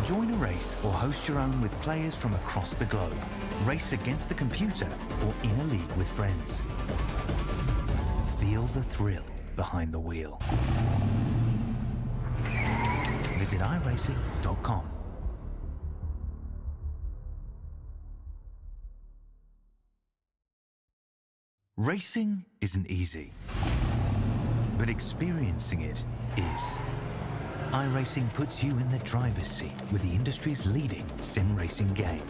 Join a race or host your own with players from across the globe. Race against the computer or in a league with friends. Feel the thrill behind the wheel. Visit iRacing.com. Racing isn't easy, but experiencing it is. iRacing puts you in the driver's seat with the industry's leading sim racing game.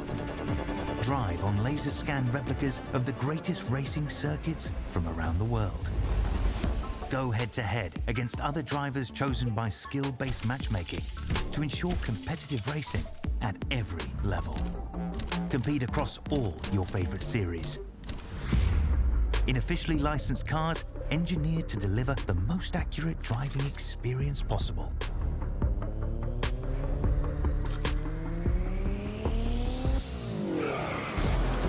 Drive on laser scan replicas of the greatest racing circuits from around the world. Go head-to-head against other drivers chosen by skill-based matchmaking to ensure competitive racing at every level. Compete across all your favorite series. In officially licensed cars, engineered to deliver the most accurate driving experience possible.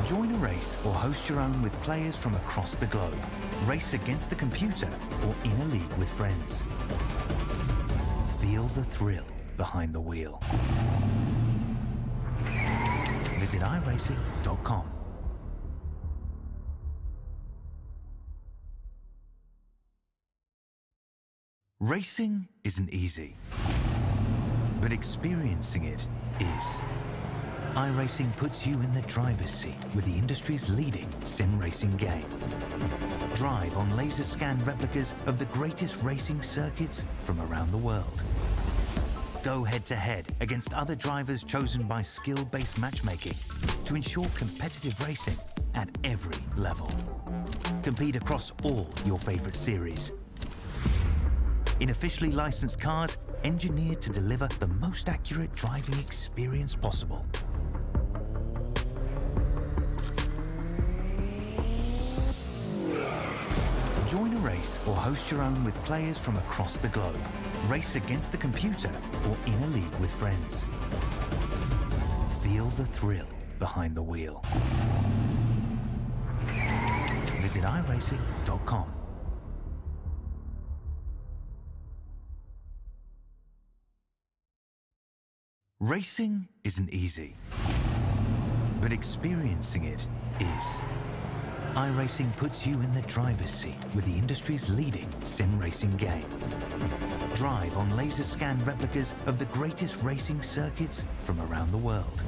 Join a race or host your own with players from across the globe. Race against the computer or in a league with friends. Feel the thrill behind the wheel. Visit iRacing.com. Racing isn't easy, but experiencing it is. iRacing puts you in the driver's seat with the industry's leading sim racing game. Drive on laser scan replicas of the greatest racing circuits from around the world. Go head-to-head against other drivers chosen by skill-based matchmaking to ensure competitive racing at every level. Compete across all your favorite series. In officially licensed cars, engineered to deliver the most accurate driving experience possible. Join a race or host your own with players from across the globe. Race against the computer or in a league with friends. Feel the thrill behind the wheel. Visit iRacing.com. Racing isn't easy, but experiencing it is. iRacing puts you in the driver's seat with the industry's leading sim racing game. Drive on laser scan replicas of the greatest racing circuits from around the world.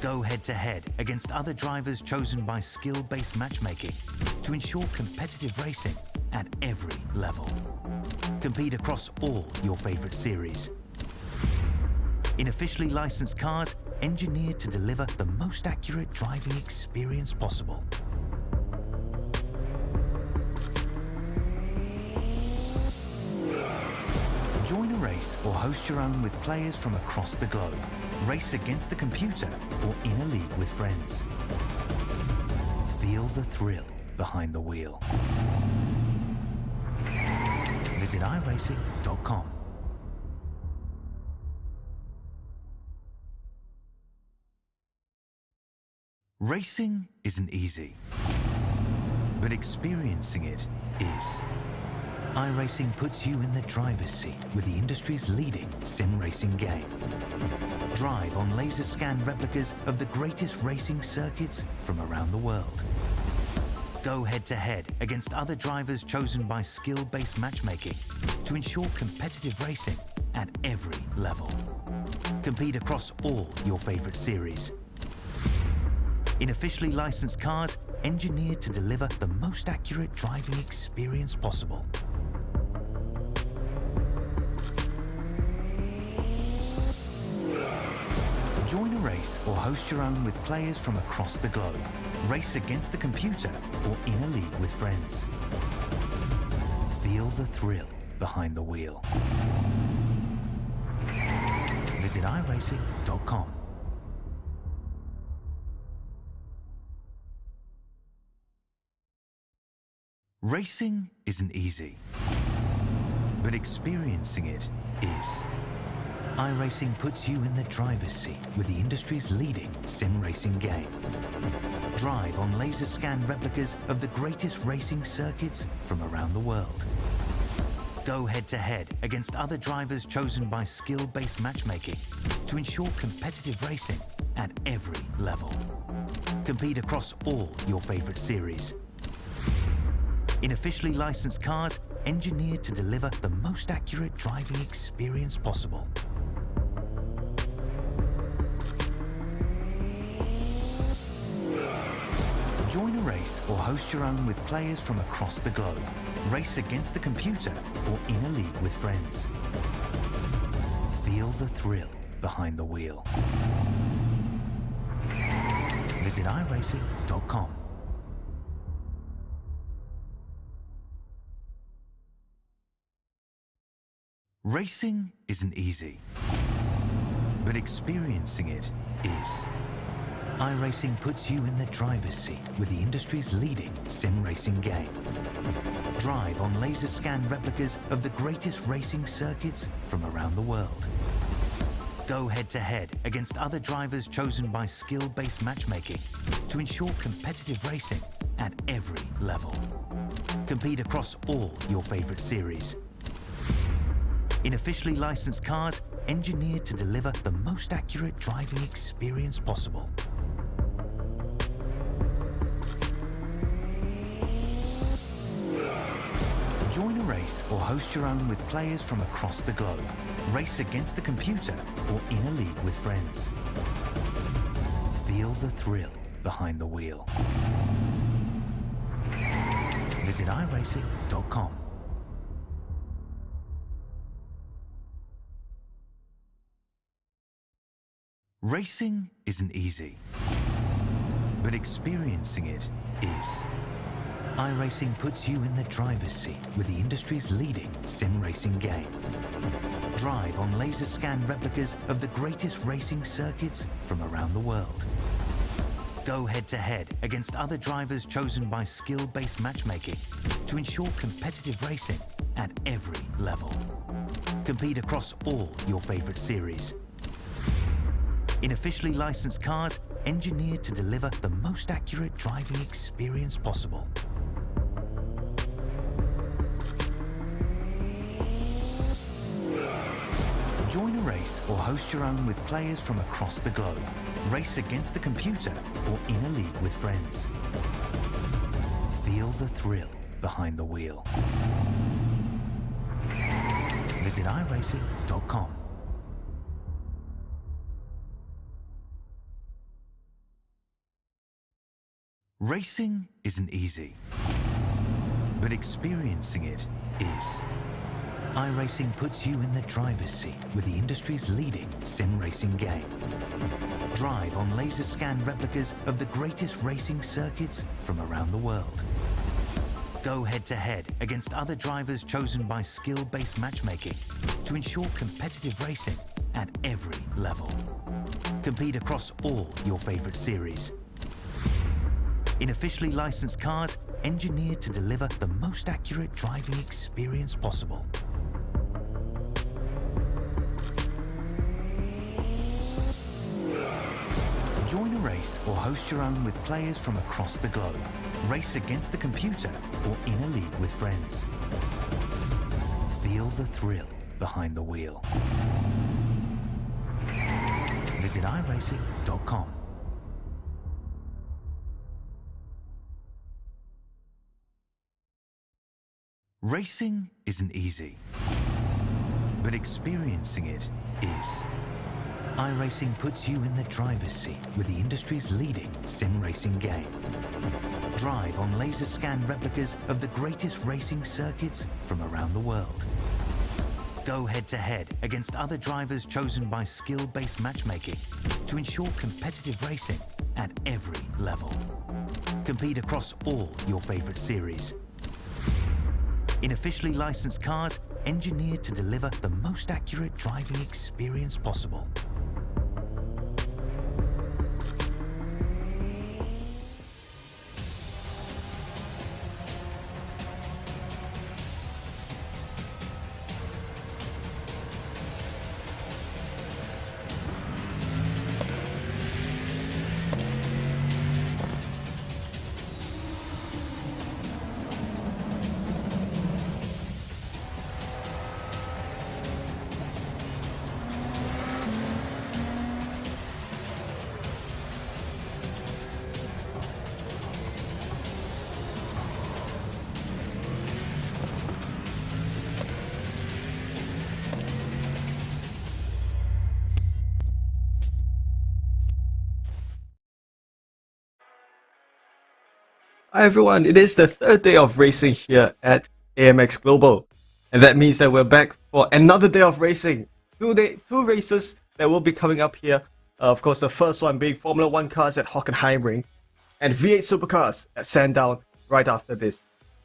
Go head-to-head against other drivers chosen by skill-based matchmaking to ensure competitive racing at every level. Compete across all your favorite series. In officially licensed cars, engineered to deliver the most accurate driving experience possible. Join a race or host your own with players from across the globe. Race against the computer or in a league with friends. Feel the thrill behind the wheel. Visit iRacing.com. Racing isn't easy, but experiencing it is. iRacing puts you in the driver's seat with the industry's leading sim racing game. Drive on laser scan replicas of the greatest racing circuits from around the world. Go head-to-head against other drivers chosen by skill-based matchmaking to ensure competitive racing at every level. Compete across all your favorite series. In officially licensed cars, engineered to deliver the most accurate driving experience possible. Join a race or host your own with players from across the globe. Race against the computer or in a league with friends. Feel the thrill behind the wheel. Visit iRacing.com. Racing isn't easy, but experiencing it is. iRacing puts you in the driver's seat with the industry's leading sim racing game. Drive on laser scan replicas of the greatest racing circuits from around the world. Go head-to-head against other drivers chosen by skill-based matchmaking to ensure competitive racing at every level. Compete across all your favorite series. In officially licensed cars engineered to deliver the most accurate driving experience possible. Join a race or host your own with players from across the globe. Race against the computer or in a league with friends. Feel the thrill behind the wheel. Visit iRacing.com. Racing isn't easy, but experiencing it is. iRacing puts you in the driver's seat with the industry's leading sim racing game. Drive on laser scan replicas of the greatest racing circuits from around the world. Go head-to-head against other drivers chosen by skill-based matchmaking to ensure competitive racing at every level. Compete across all your favorite series. In officially licensed cars engineered to deliver the most accurate driving experience possible. Join a race or host your own with players from across the globe. Race against the computer or in a league with friends. Feel the thrill behind the wheel. Visit iRacing.com. Racing isn't easy, but experiencing it is. iRacing puts you in the driver's seat with the industry's leading sim racing game. Drive on laser scan replicas of the greatest racing circuits from around the world. Go head-to-head against other drivers chosen by skill-based matchmaking to ensure competitive racing at every level. Compete across all your favorite series. In officially licensed cars engineered to deliver the most accurate driving experience possible. Join a race or host your own with players from across the globe. Race against the computer or in a league with friends. Feel the thrill behind the wheel. Visit iRacing.com. Racing isn't easy, but experiencing it is. iRacing puts you in the driver's seat with the industry's leading sim racing game. Drive on laser scan replicas of the greatest racing circuits from around the world. Go head-to-head against other drivers chosen by skill-based matchmaking to ensure competitive racing at every level. Compete across all your favorite series. In officially licensed cars engineered to deliver the most accurate driving experience possible. Join a race or host your own with players from across the globe. Race against the computer or in a league with friends. Feel the thrill behind the wheel. Visit iRacing.com. Racing isn't easy, but experiencing it is. iRacing puts you in the driver's seat with the industry's leading sim racing game. Drive on laser scan replicas of the greatest racing circuits from around the world. Go head-to-head against other drivers chosen by skill-based matchmaking to ensure competitive racing at every level. Compete across all your favorite series. In officially licensed cars engineered to deliver the most accurate driving experience possible. Hi everyone, it is the third day of racing here at AMX Global, and that means that we're back for another day of racing. Two races that will be coming up here. Of course, the first one being Formula 1 cars at Hockenheimring and V8 Supercars at Sandown right after this.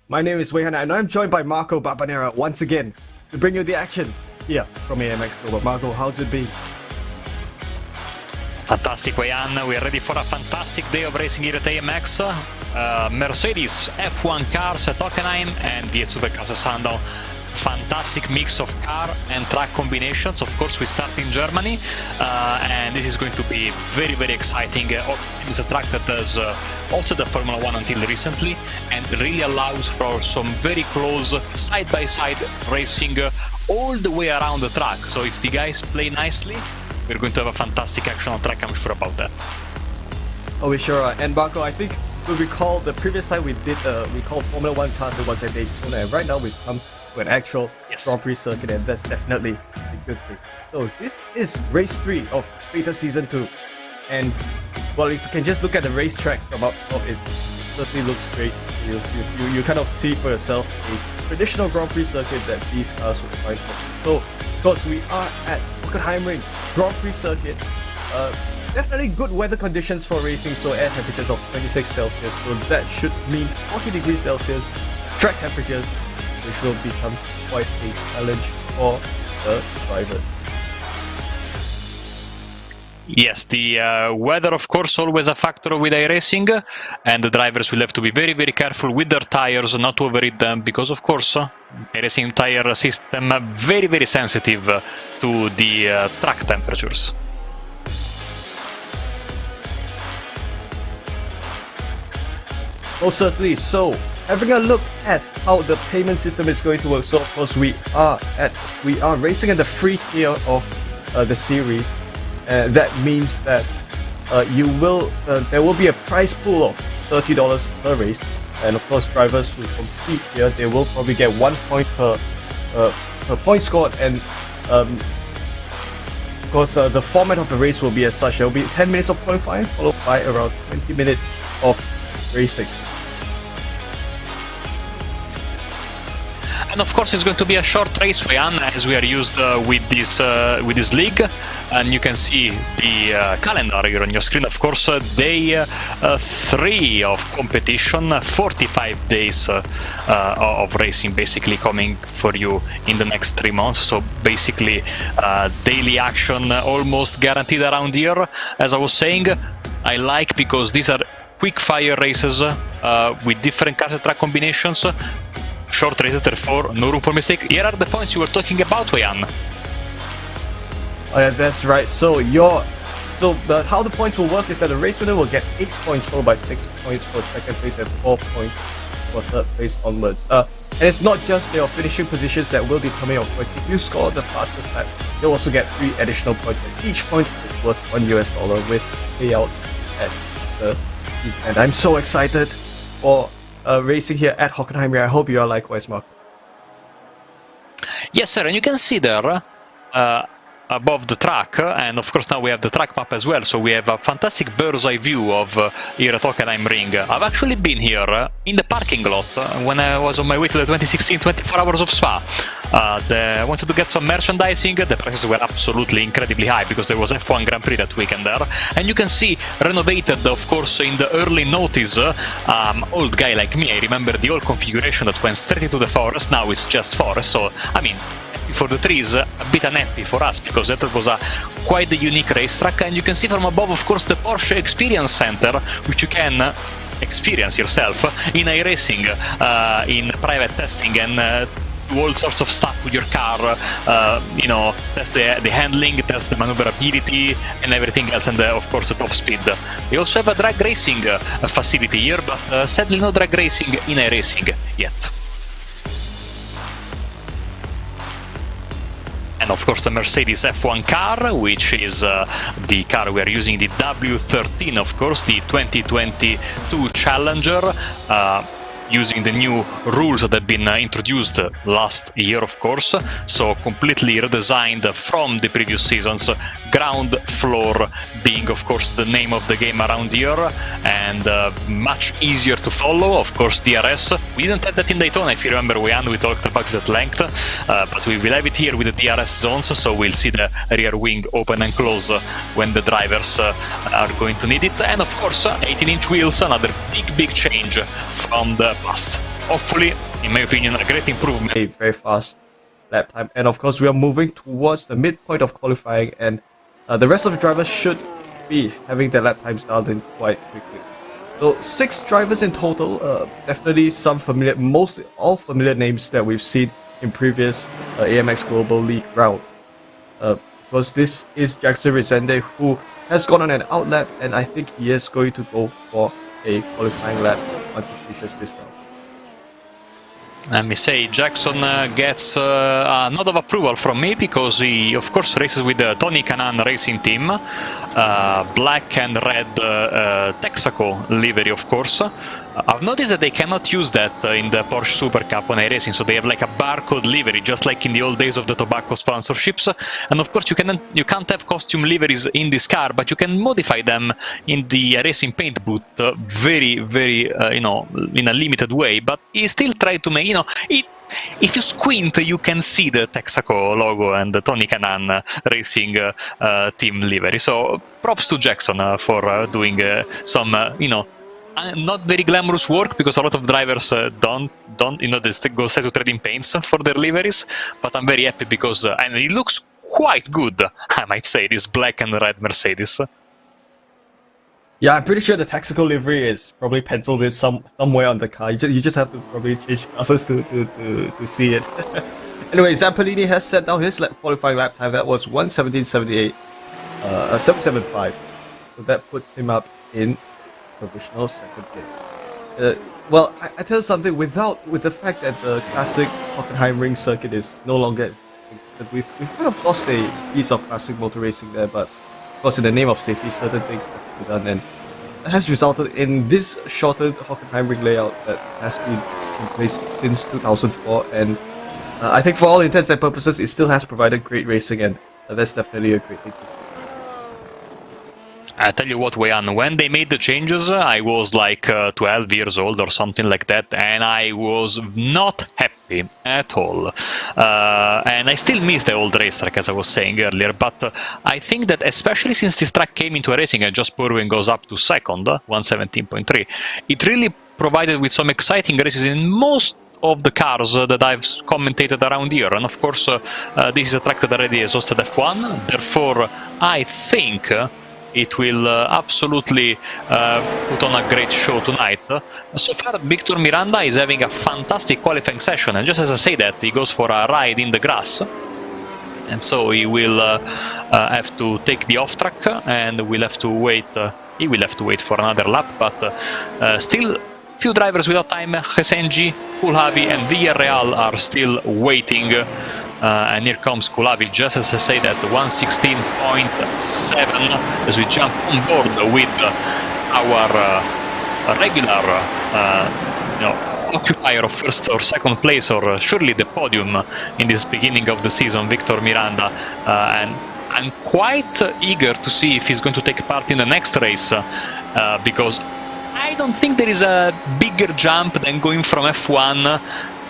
My name is Wei-Han and I'm joined by Marco Barbanera once again to bring you the action here from AMX Global. Marco, how's it been? Fantastic, Wei-Han. We are ready for a fantastic day of racing here at AMX. Mercedes F1 cars at Hockenheim and V8 Supercars at Sandown. Fantastic mix of car and track combinations. Of course, we start in Germany, and this is going to be very, very exciting. It's a track that has also the Formula 1 until recently, and really allows for some very close side-by-side racing all the way around the track. So if the guys play nicely, we're going to have a fantastic action on track, I'm sure about that. Oh, we sure are. And Marco, I think we recall the previous time we called Formula 1 cars, it was at Daytona, and right now we've come to an actual Grand Prix circuit, and that's definitely a good thing. So this is race 3 of Beta Season 2, and well, if you can just look at the racetrack from up top, it certainly looks great. You kind of see for yourself a traditional Grand Prix circuit that these cars will find. So, of course, we are at Hockenheimring Grand Prix circuit. Definitely good weather conditions for racing, so air temperatures of 26 Celsius, so that should mean 40 degrees Celsius track temperatures, which will become quite a challenge for the drivers. Yes, the weather, of course, always a factor with iRacing, and the drivers will have to be very, very careful with their tires, not to overheat them, because, of course, iRacing tire system very, very sensitive to the track temperatures. Oh, certainly. So, having a look at how the payment system is going to work. So, of course, we are racing at the free tier of the series. That means that there will be a prize pool of $30 per race, and of course, drivers who compete here, they will probably get 1 point per point scored, and of course, the format of the race will be as such. There will be 10 minutes of qualifying, followed by around 20 minutes of racing. And of course, it's going to be a short race, Wei-Han, as we are used with this league. And you can see the calendar here on your screen. Of course, day 3 of competition, 45 days of racing basically coming for you in the next 3 months. So basically, daily action almost guaranteed around here. As I was saying, I like because these are quick fire races with different car and track combinations. Short races, therefore no room for mistake. Here are the points you were talking about, Wei-Han. Oh yeah, that's right. So how the points will work is that the race winner will get 8 points, followed by 6 points for second place and 4 points for third place onwards. And it's not just your finishing positions that will determine your points. If you score the fastest lap, you'll also get 3 additional points. And each point is worth $1 with payout at the end. I'm so excited for racing here at Hockenheimring. I hope you are likewise, Mark. Yes, sir, and you can see there above the track, and of course now we have the track map as well, so we have a fantastic bird's eye view of here at Hockenheimring. I've actually been here in the parking lot when I was on my way to the 2016 24 Hours of Spa. I wanted to get some merchandising. The prices were absolutely incredibly high because there was F1 Grand Prix that weekend there, and you can see renovated, of course, in the early noughties. Old guy like me, I remember the old configuration that went straight into the forest. Now it's just forest, so I mean, for the trees, a bit unhappy for us because that was quite a unique racetrack. And you can see from above, of course, the Porsche Experience Center, which you can experience yourself in iRacing, in private testing, and do all sorts of stuff with your car, test the handling, test the maneuverability and everything else, and of course the top speed. We also have a drag racing facility here, but sadly no drag racing in iRacing yet. And of course the Mercedes F1 car, which is the car we are using, the W13, of course, the 2022 Challenger. using the new rules that have been introduced last year, of course. So completely redesigned from the previous seasons. Ground floor being, of course, the name of the game around here, and much easier to follow. Of course, DRS. We didn't have that in Daytona, if you remember, we talked about it at length, but we will have it here with the DRS zones, so we'll see the rear wing open and close when the drivers are going to need it. And of course, 18-inch wheels, another big change from the past. Hopefully, in my opinion, a great improvement. A very fast lap time, and of course we are moving towards the midpoint of qualifying, and the rest of the drivers should be having their lap times down in quite quickly. So 6 drivers in total, definitely some familiar, all familiar names that we've seen in previous AMX Global League round. Because this is Jackson Resende, who has gone on an outlap, and I think he is going to go for a qualifying lap once he finishes this round. Let me say, Jackson gets a nod of approval from me, because he, of course, races with the Tony Kanaan racing team. Black and red Texaco livery, of course. I've noticed that they cannot use that in the Porsche Super Cup when iRacing, so they have like a barcode livery, just like in the old days of the tobacco sponsorships. And of course, you can't have costume liveries in this car, but you can modify them in the iRacing paint booth very, you know, in a limited way. But he still tried to make, you know, if you squint, you can see the Texaco logo and the Tony Kanaan racing team livery. So props to Jackson for doing some, you know, not very glamorous work, because a lot of drivers don't, you know, they go straight to trading paints for their liveries. But I'm very happy because, and it looks quite good, I might say, this black and red Mercedes. Yeah, I'm pretty sure the Texaco livery is probably penciled in somewhere on the car. You just have to probably change classes to see it. Anyway, Zampanini has set down his qualifying lap time. That was 1:17.78, 7.75. So that puts him up in provisional second place. Well, I tell you something. With the fact that the classic Hockenheimring circuit is no longer, we've kind of lost a piece of classic motor racing there. But of course, in the name of safety, certain things have to be done, and it has resulted in this shortened Hockenheimring layout that has been in place since 2004. And I think, for all intents and purposes, it still has provided great racing, and that's definitely a great thing. I tell you what, Wayan, when they made the changes, I was like 12 years old or something like that, and I was not happy at all. And I still miss the old racetrack, as I was saying earlier, but I think that especially since this track came into racing and just Purwin goes up to second, 117.3, it really provided with some exciting races in most of the cars that I've commentated around here. And of course, this is a track that already exhausted F1, therefore I think it will absolutely put on a great show tonight. So far, Victor Miranda is having a fantastic qualifying session, and just as I say that, he goes for a ride in the grass, and so he will have to take the off track, and we'll have to wait. He will have to wait for another lap, but still, few drivers without time. Hesenji, Kulhavi, and Villarreal are still waiting. And here comes Kulavi, just as I say that, 116.7, as we jump on board with our regular you know, occupier of first or second place, or surely the podium in this beginning of the season, Victor Miranda. And I'm quite eager to see if he's going to take part in the next race, because I don't think there is a bigger jump than going from F1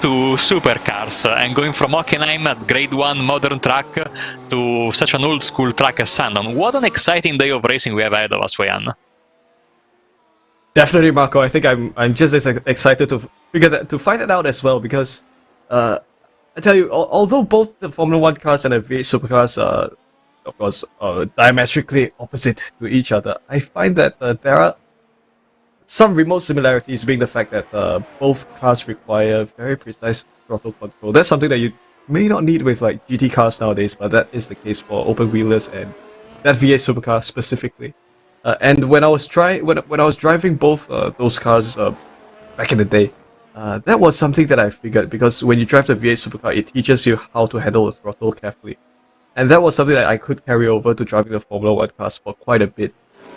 to supercars and going from Hockenheim at grade 1 modern track to such an old school track as Sandown. What an exciting day of racing we have ahead of us, Wayan. Definitely, Marco. I think I'm just as excited to find it out as well, because I tell you, although both the Formula 1 cars and the V8 supercars are, of course, diametrically opposite to each other, I find that there are some remote similarities, being the fact that both cars require very precise throttle control. That's something that you may not need with like GT cars nowadays, but that is the case for open wheelers and that V8 supercar specifically. And when I was driving both those cars back in the day, that was something that I figured, because when you drive the V8 supercar, it teaches you how to handle the throttle carefully, and that was something that I could carry over to driving the Formula 1 cars for quite a bit.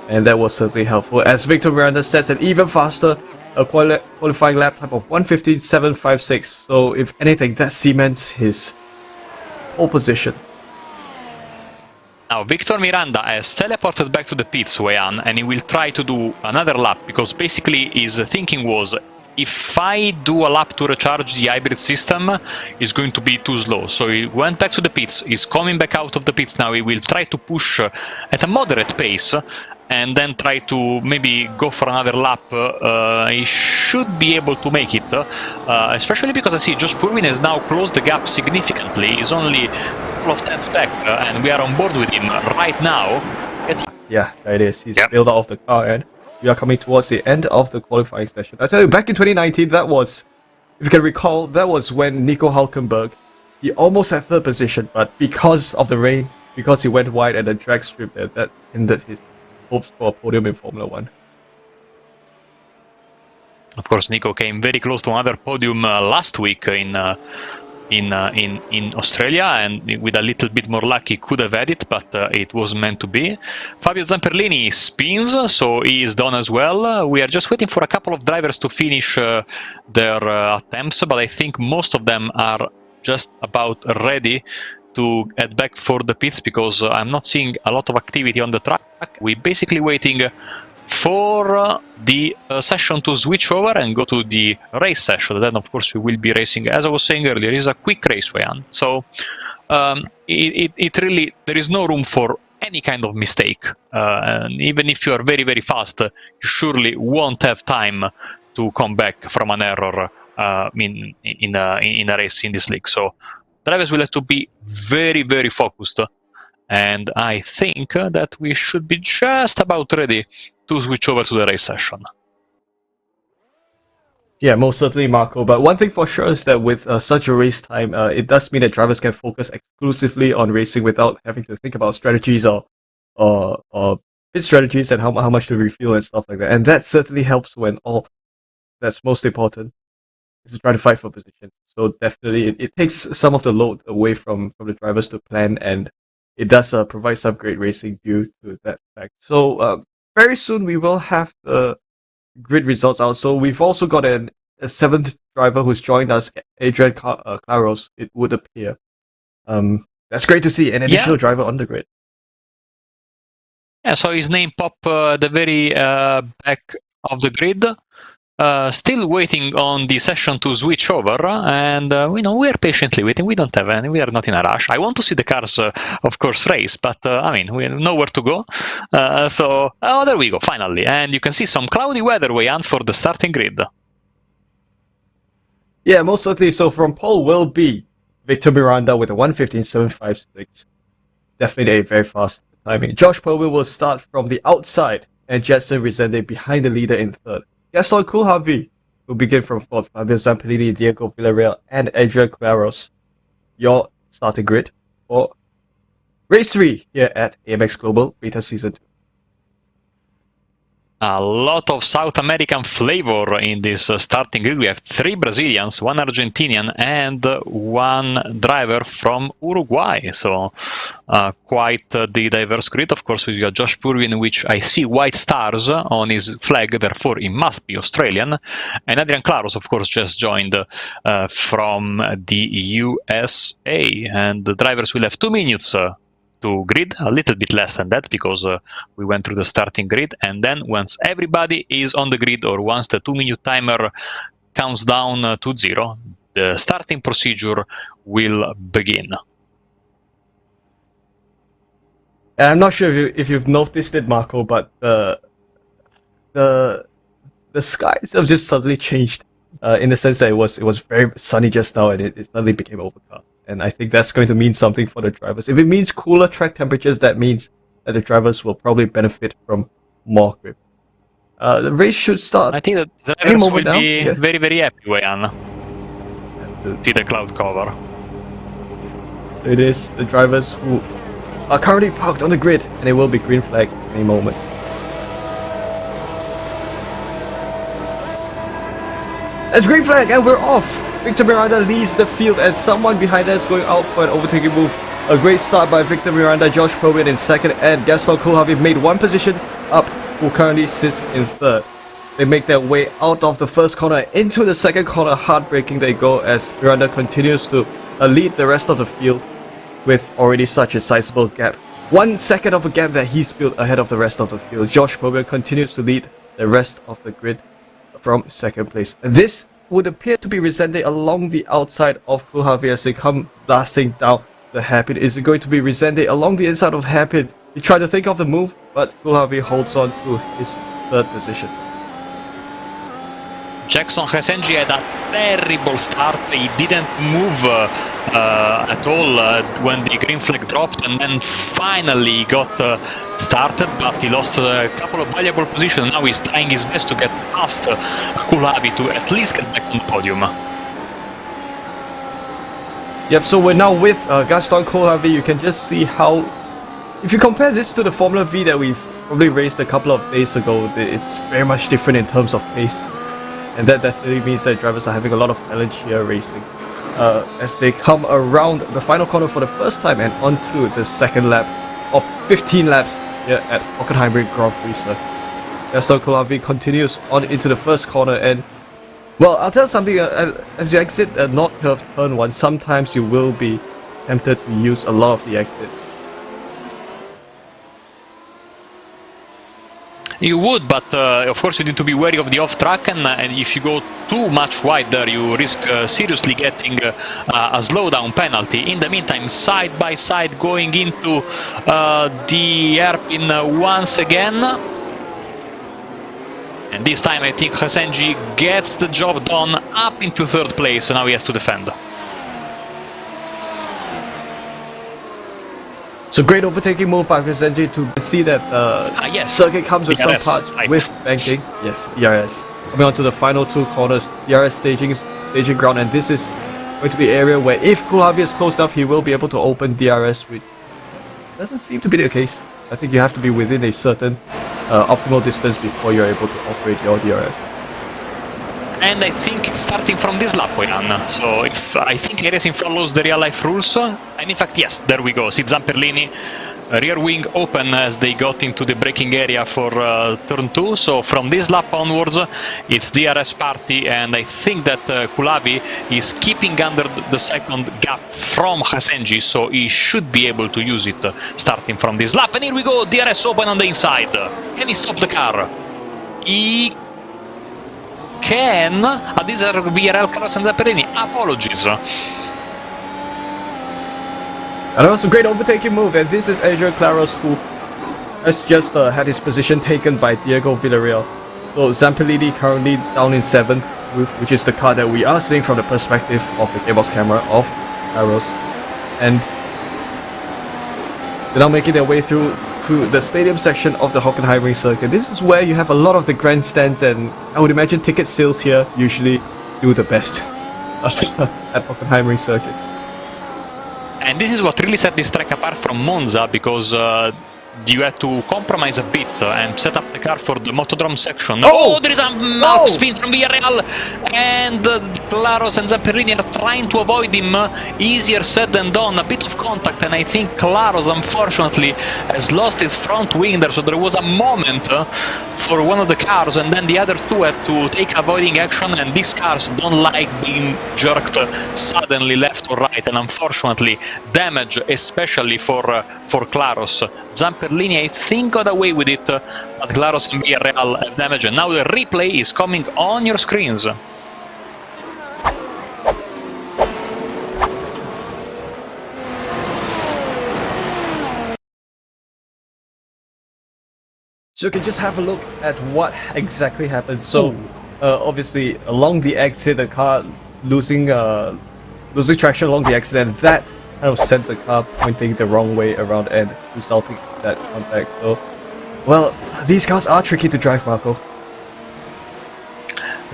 And that was certainly helpful, as Victor Miranda sets an even faster a qualifying lap time of 1:15.756. So if anything, that cements his pole position. Now, Victor Miranda has teleported back to the pits, Weian, and he will try to do another lap, because basically his thinking was, if I do a lap to recharge the hybrid system, it's going to be too slow. So he went back to the pits, he's coming back out of the pits now, he will try to push at a moderate pace, and then try to maybe go for another lap. He should be able to make it, especially because I see Josh Purwin has now closed the gap significantly. He's only a couple of tenths back, and we are on board with him right now. Yeah, there it is. He's bailed out of the car, and we are coming towards the end of the qualifying session. I tell you, back in 2019, that was, if you can recall, that was when Nico Hülkenberg, he almost had third position, but because of the rain, because he went wide at the drag strip there, that ended his hopes for a podium in Formula 1. Of course, Nico came very close to another podium last week in Australia, and with a little bit more luck he could have had it, but it wasn't meant to be. Fabio Zamperlini spins, so he is done as well. We are just waiting for a couple of drivers to finish their attempts, but I think most of them are just about ready to head back for the pits, because I'm not seeing a lot of activity on the track. We're basically waiting for the session to switch over and go to the race session. Then, of course, we will be racing. As I was saying earlier, it's a quick race, Weian. So it really, there is no room for any kind of mistake. And even if you are very, very fast, you surely won't have time to come back from an error in a race in this league. So drivers will have to be very, very focused. And I think that we should be just about ready to switch over to the race session. Yeah, most certainly, Marco. But one thing for sure is that with such a race time, it does mean that drivers can focus exclusively on racing without having to think about strategies or pit strategies and how much to refuel and stuff like that. And that certainly helps when all that's most important is to try to fight for position. So definitely, it takes some of the load away from the drivers to plan, and it does provide some great racing due to that fact. So very soon we will have the grid results out. So we've also got a seventh driver who's joined us, Adrian Claros, it would appear. That's great to see, an additional driver on the grid. Yeah, so his name popped the very back of the grid. Still waiting on the session to switch over, and we are patiently waiting. We don't have any. We are not in a rush. I want to see the cars, of course, race, but I mean, we have nowhere to go. So there we go, finally, and you can see some cloudy weather, Weian, for the starting grid. Yeah, most certainly. So from pole will be Victor Miranda with a 1:15.756. Definitely a very fast timing. Josh Purwin will start from the outside, and Jetson Resende behind the leader in third. Gaston Coulthard will begin from fourth. Fabio Zamperlini, Diego Villarreal, and Adrian Claros. Your starting grid for race 3 here at AMX Global Beta Season 2. A lot of South American flavor in this starting grid. We have 3 Brazilians, 1 Argentinian, and 1 driver from Uruguay. So quite the diverse grid. Of course, we got Josh Purwin, which I see white stars on his flag, therefore he must be Australian. And Adrian Claros, of course, just joined from the USA. And the drivers will have 2 minutes to grid, a little bit less than that, because we went through the starting grid, and then once everybody is on the grid, or once the 2-minute timer counts down to 0, the starting procedure will begin. I'm not sure if you've noticed it, Marco, but the skies have just suddenly changed in the sense that it was very sunny just now, and it suddenly became overcast. And I think that's going to mean something for the drivers. If it means cooler track temperatures, that means that the drivers will probably benefit from more grip. The race should start. I think that the drivers will be very, very happy, Weian. See the cloud cover. So it is the drivers who are currently parked on the grid, and it will be green flag any moment. That's green flag, and we're off! Victor Miranda leads the field, and someone behind us going out for an overtaking move. A great start by Victor Miranda, Josh Purwin in second, and Gaston Coulthard made 1 position up, who currently sits in third. They make their way out of the first corner into the second corner. Heartbreaking they go as Miranda continues to lead the rest of the field with already such a sizable gap. 1 second of a gap that he's built ahead of the rest of the field. Josh Perbian continues to lead the rest of the grid from second place. This would appear to be Resende along the outside of Kulhavi as they come blasting down the hairpin. Is it going to be Resende along the inside of hairpin? He tried to think of the move, but Kulhavi holds on to his third position. Jackson Hesenji had a terrible start. He didn't move at all when the green flag dropped, and then finally got started, but he lost a couple of valuable positions. Now he's trying his best to get past Kulhavi to at least get back on the podium. Yep, so we're now with Gaston Kulhavi. You can just see how, if you compare this to the Formula V that we've probably raced a couple of days ago, it's very much different in terms of pace. And that definitely means that drivers are having a lot of challenge here racing. As they come around the final corner for the first time and onto the second lap of 15 laps here at Hockenheimring Grand Prix Circuit. Gaston Kulhavi continues on into the first corner, and well, I'll tell you something, as you exit a not curved turn 1, sometimes you will be tempted to use a lot of the exit. You would, but of course you need to be wary of the off-track, and if you go too much wide there, you risk seriously getting a slowdown penalty. In the meantime, side by side going into the hairpin once again. And this time I think Hesenji gets the job done up into third place, so now he has to defend. So great overtaking move by Hesenji to see that yes. Circuit comes with DRS, some parts right. with banking. Yes, DRS. Coming on to the final 2 corners, DRS staging ground, and this is going to be an area where if Kulhavi is close enough, he will be able to open DRS, which doesn't seem to be the case. I think you have to be within a certain optimal distance before you're able to operate your DRS. And I think it's starting from this lap, Jan. So if I think iRacing follows the real life rules, and in fact, yes, there we go. See Zamperlini, rear wing open as they got into the braking area for turn 2. So from this lap onwards, it's DRS party, and I think that Kulhavi is keeping under the second gap from Hesenji, so he should be able to use it starting from this lap. And here we go, DRS open on the inside. Can he stop the car? He can. These are VRL Carlos and Zamperini. Apologies. And that was a great overtaking move, and this is Adrian Claros who has just had his position taken by Diego Villarreal. So Zamperini currently down in 7th, which is the car that we are seeing from the perspective of the gearbox camera of Claros. And they're now making their way through the stadium section of the Hockenheimring Circuit. This is where you have a lot of the grandstands, and I would imagine ticket sales here usually do the best at Hockenheimring Circuit. And this is what really set this track apart from Monza, because you had to compromise a bit and set up the car for the Motodrome section. Oh, there is a mouth spin from Villarreal, and Claros and Zamperini are trying to avoid him. Easier said than done. A bit of contact, and I think Claros unfortunately has lost his front wing there, so there was a moment for one of the cars, and then the other two had to take avoiding action, and these cars don't like being jerked suddenly left or right, and unfortunately damage, especially for Claros. Zamperlini, I think, got away with it, but Claros and Villarreal have damage, and now the replay is coming on your screens. So you can just have a look at what exactly happened. So obviously along the exit, the car losing traction along the exit, and that kind of sent the car pointing the wrong way around and resulting in that contact. So, well, these cars are tricky to drive, Marco.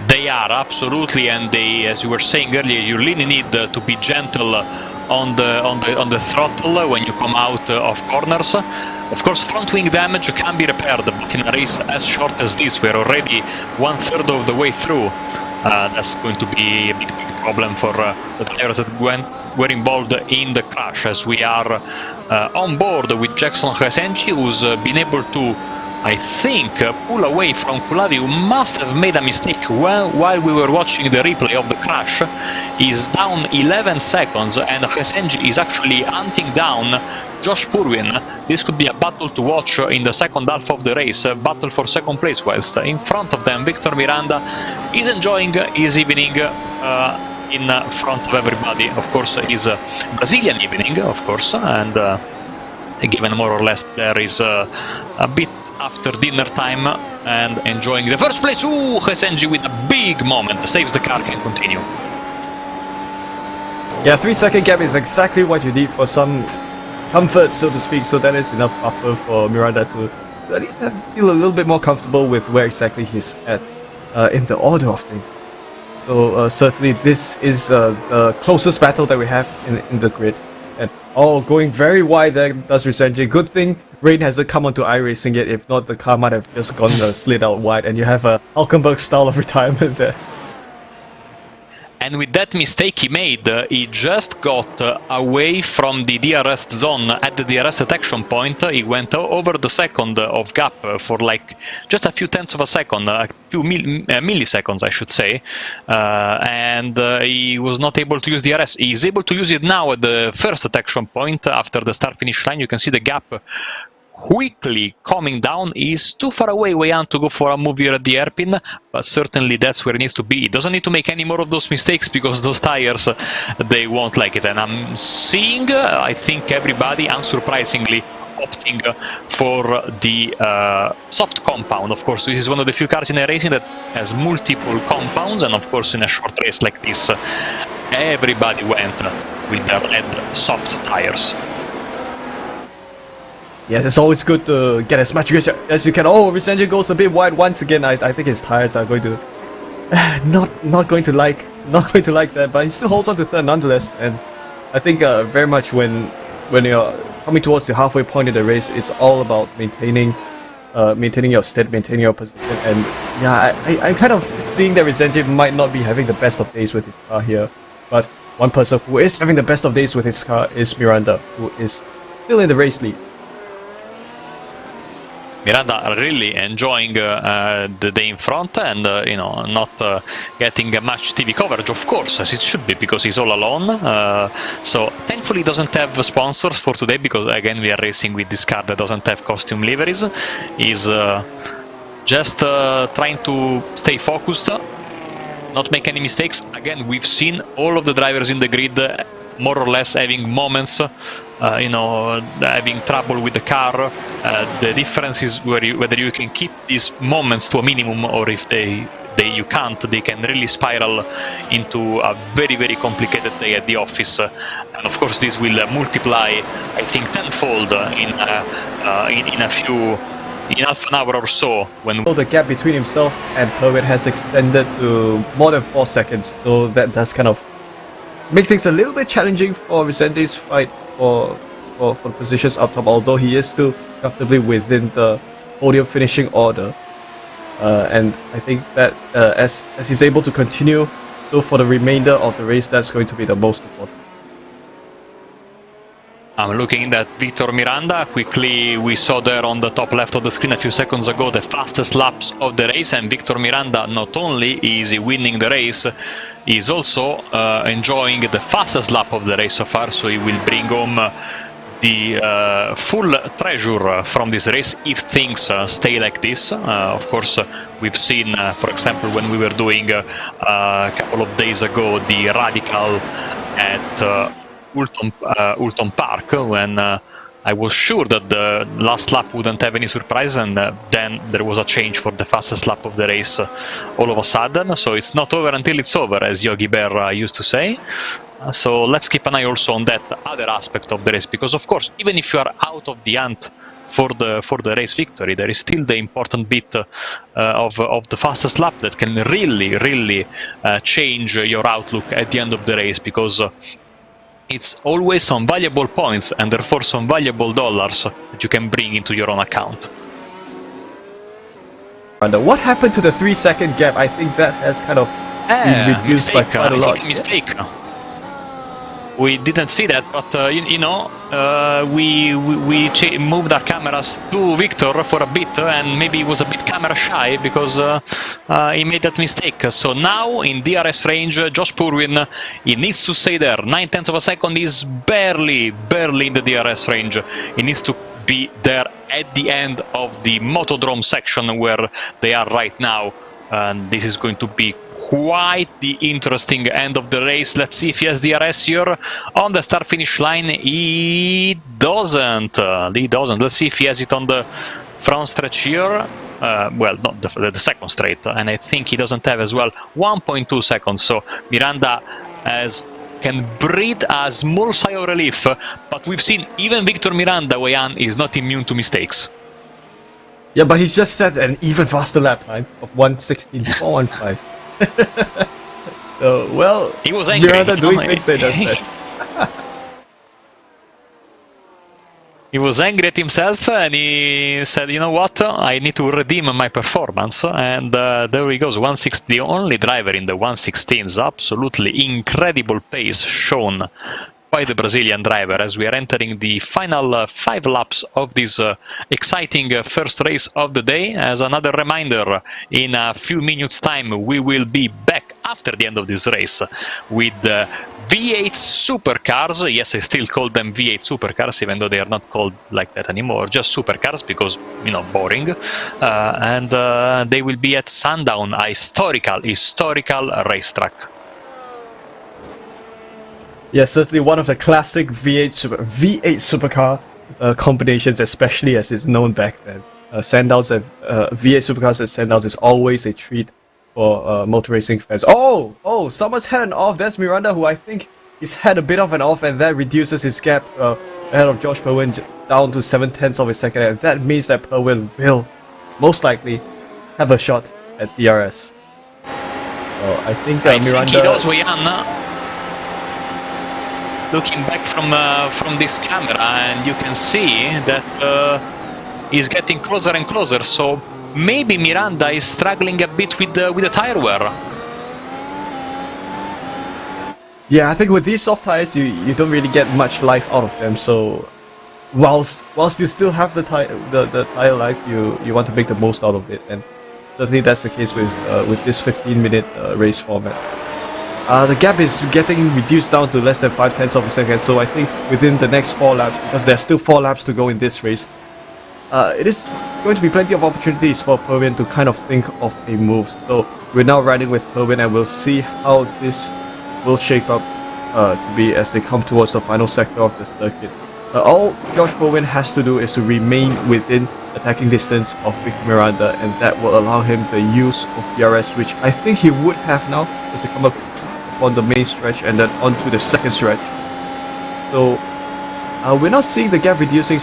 They are, absolutely, and they, as you were saying earlier, you really need to be gentle on the throttle when you come out of corners. Of course, front wing damage can be repaired, but in a race as short as this, we're already 1/3 of the way through. That's going to be a big problem for the drivers that were involved in the crash, as we are on board with Jackson Hesenji, who's been able to I think, pull away from Kulavi, who must have made a mistake while we were watching the replay of the crash. He's down 11 seconds, and Hesenji is actually hunting down Josh Purwin. This could be a battle to watch in the second half of the race, a battle for second place, whilst in front of them Victor Miranda is enjoying his evening in front of everybody. Of course, his Brazilian evening, of course, and given more or less there is a bit after dinner time and enjoying the first place. Ooh, Hesenji with a big moment, saves the car, can continue. Yeah, 3-second gap is exactly what you need for some comfort, so to speak, so that is enough buffer for Miranda to at least feel a little bit more comfortable with where exactly he's at in the order of things. So certainly this is the closest battle that we have in the grid. And going very wide there does Hesenji. Good thing Rain hasn't come onto iRacing yet, if not the car might have just gone slid out wide, and you have a Hulkenberg style of retirement there. And with that mistake he made, he just got away from the DRS zone at the DRS detection point. He went over the second of gap for like just a few tenths of a second, a few milliseconds I should say, and he was not able to use DRS. He is able to use it now at the first detection point after the start-finish line. You can see the gap quickly coming down. Is too far away, Weyand, to go for a move here at the hairpin, but certainly that's where it needs to be. He doesn't need to make any more of those mistakes because those tires, they won't like it. And I'm seeing, I think, everybody, unsurprisingly, opting for the soft compound. Of course, this is one of the few cars in iRacing that has multiple compounds, and of course in a short race like this, everybody went with the red soft tires. Yes, it's always good to get as much as you can. Oh, Hesenji goes a bit wide once again. I think his tires are going to not going to like that, but he still holds on to third nonetheless. And I think very much when you're coming towards the halfway point of the race, it's all about maintaining your stead, maintaining your position. And yeah, I'm kind of seeing that Hesenji might not be having the best of days with his car here, but one person who is having the best of days with his car is Miranda, who is still in the race lead. Miranda really enjoying the day in front, and not getting much TV coverage, of course, as it should be, because he's all alone. So thankfully he doesn't have sponsors for today, because again we are racing with this car that doesn't have costume liveries. He's just trying to stay focused, not make any mistakes. Again, we've seen all of the drivers in the grid more or less having moments, having trouble with the car. The difference is whether you can keep these moments to a minimum, or if you can't, they can really spiral into a very, very complicated day at the office. And of course this will multiply, I think, tenfold in half an hour or so. When the gap between himself and Purwin has extended to more than 4 seconds, so that does kind of make things a little bit challenging for Hesenji's fight for the positions up top, although he is still comfortably within the podium finishing order. And I think that as he's able to continue, so for the remainder of the race, that's going to be the most important. I'm looking at Victor Miranda. Quickly, we saw there on the top left of the screen a few seconds ago the fastest laps of the race, and Victor Miranda not only is he winning the race, he's also enjoying the fastest lap of the race so far, so he will bring home the full treasure from this race if things stay like this. Of course, we've seen, for example, when we were doing a couple of days ago the Radical at Oulton Park, when I was sure that the last lap wouldn't have any surprise, and then there was a change for the fastest lap of the race all of a sudden. So it's not over until it's over, as Yogi Bear used to say. So let's keep an eye also on that other aspect of the race, because of course, even if you are out of the hunt for the race victory, there is still the important bit of the fastest lap that can really change your outlook at the end of the race, because it's always some valuable points and therefore some valuable dollars that you can bring into your own account. And what happened to the 3-second gap? I think that has kind of been reduced by quite a lot. Mistake. We didn't see that, but you know, we moved our cameras to Victor for a bit, and maybe he was a bit camera shy because he made that mistake. So now in DRS range, Josh Purwin, he needs to stay there. 9/10 of a second is barely in the DRS range. He needs to be there at the end of the Motodrome section where they are right now. And this is going to be quite the interesting end of the race. Let's see if he has DRS here on the start-finish line. He doesn't. Let's see if he has it on the front stretch here. Well, not the second straight, and I think he doesn't have as well 1.2 seconds. So Miranda can breathe a small sigh of relief. But we've seen even Victor Miranda, Wayan, is not immune to mistakes. Yeah, but he's just set an even faster lap time of 1:16.415. So, well, he was angry. Miranda doing things that does best. He was angry at himself, and he said, you know what, I need to redeem my performance. And there he goes, 160, the only driver in the 116s. Absolutely incredible pace shown by the Brazilian driver as we are entering the final 5 laps of this exciting first race of the day. As another reminder, in a few minutes time we will be back after the end of this race with V8 Supercars. Yes, I still call them V8 Supercars, even though they are not called like that anymore, just Supercars because, you know, boring. And they will be at Sandown, a historical racetrack. Yeah, certainly one of the classic V8 supercar combinations, especially as it's known back then. Sandown's V8 Supercars at Sandown's is always a treat for motor racing fans. Oh, someone's had an off. That's Miranda, who I think he's had a bit of an off, and that reduces his gap ahead of Josh Purwin down to 7/10 of a second, and that means that Purwin will most likely have a shot at DRS. So I think Miranda. Think he does, looking back from this camera, and you can see that he's getting closer and closer. So maybe Miranda is struggling a bit with the tire wear. Yeah, I think with these soft tires, you don't really get much life out of them. So whilst you still have the tire life, you want to make the most out of it, and certainly that's the case with this 15-minute race format. The gap is getting reduced down to less than 0.5 of a second, so I think within the next 4 laps, because there are still 4 laps to go in this race, it is going to be plenty of opportunities for Purwin to kind of think of a move. So we're now riding with Purwin, and we'll see how this will shape up to be as they come towards the final sector of the circuit. All Josh Purwin has to do is to remain within attacking distance of Victor Miranda, and that will allow him the use of DRS, which I think he would have now as they come up on the main stretch and then onto the second stretch. So we're not seeing the gap reducing,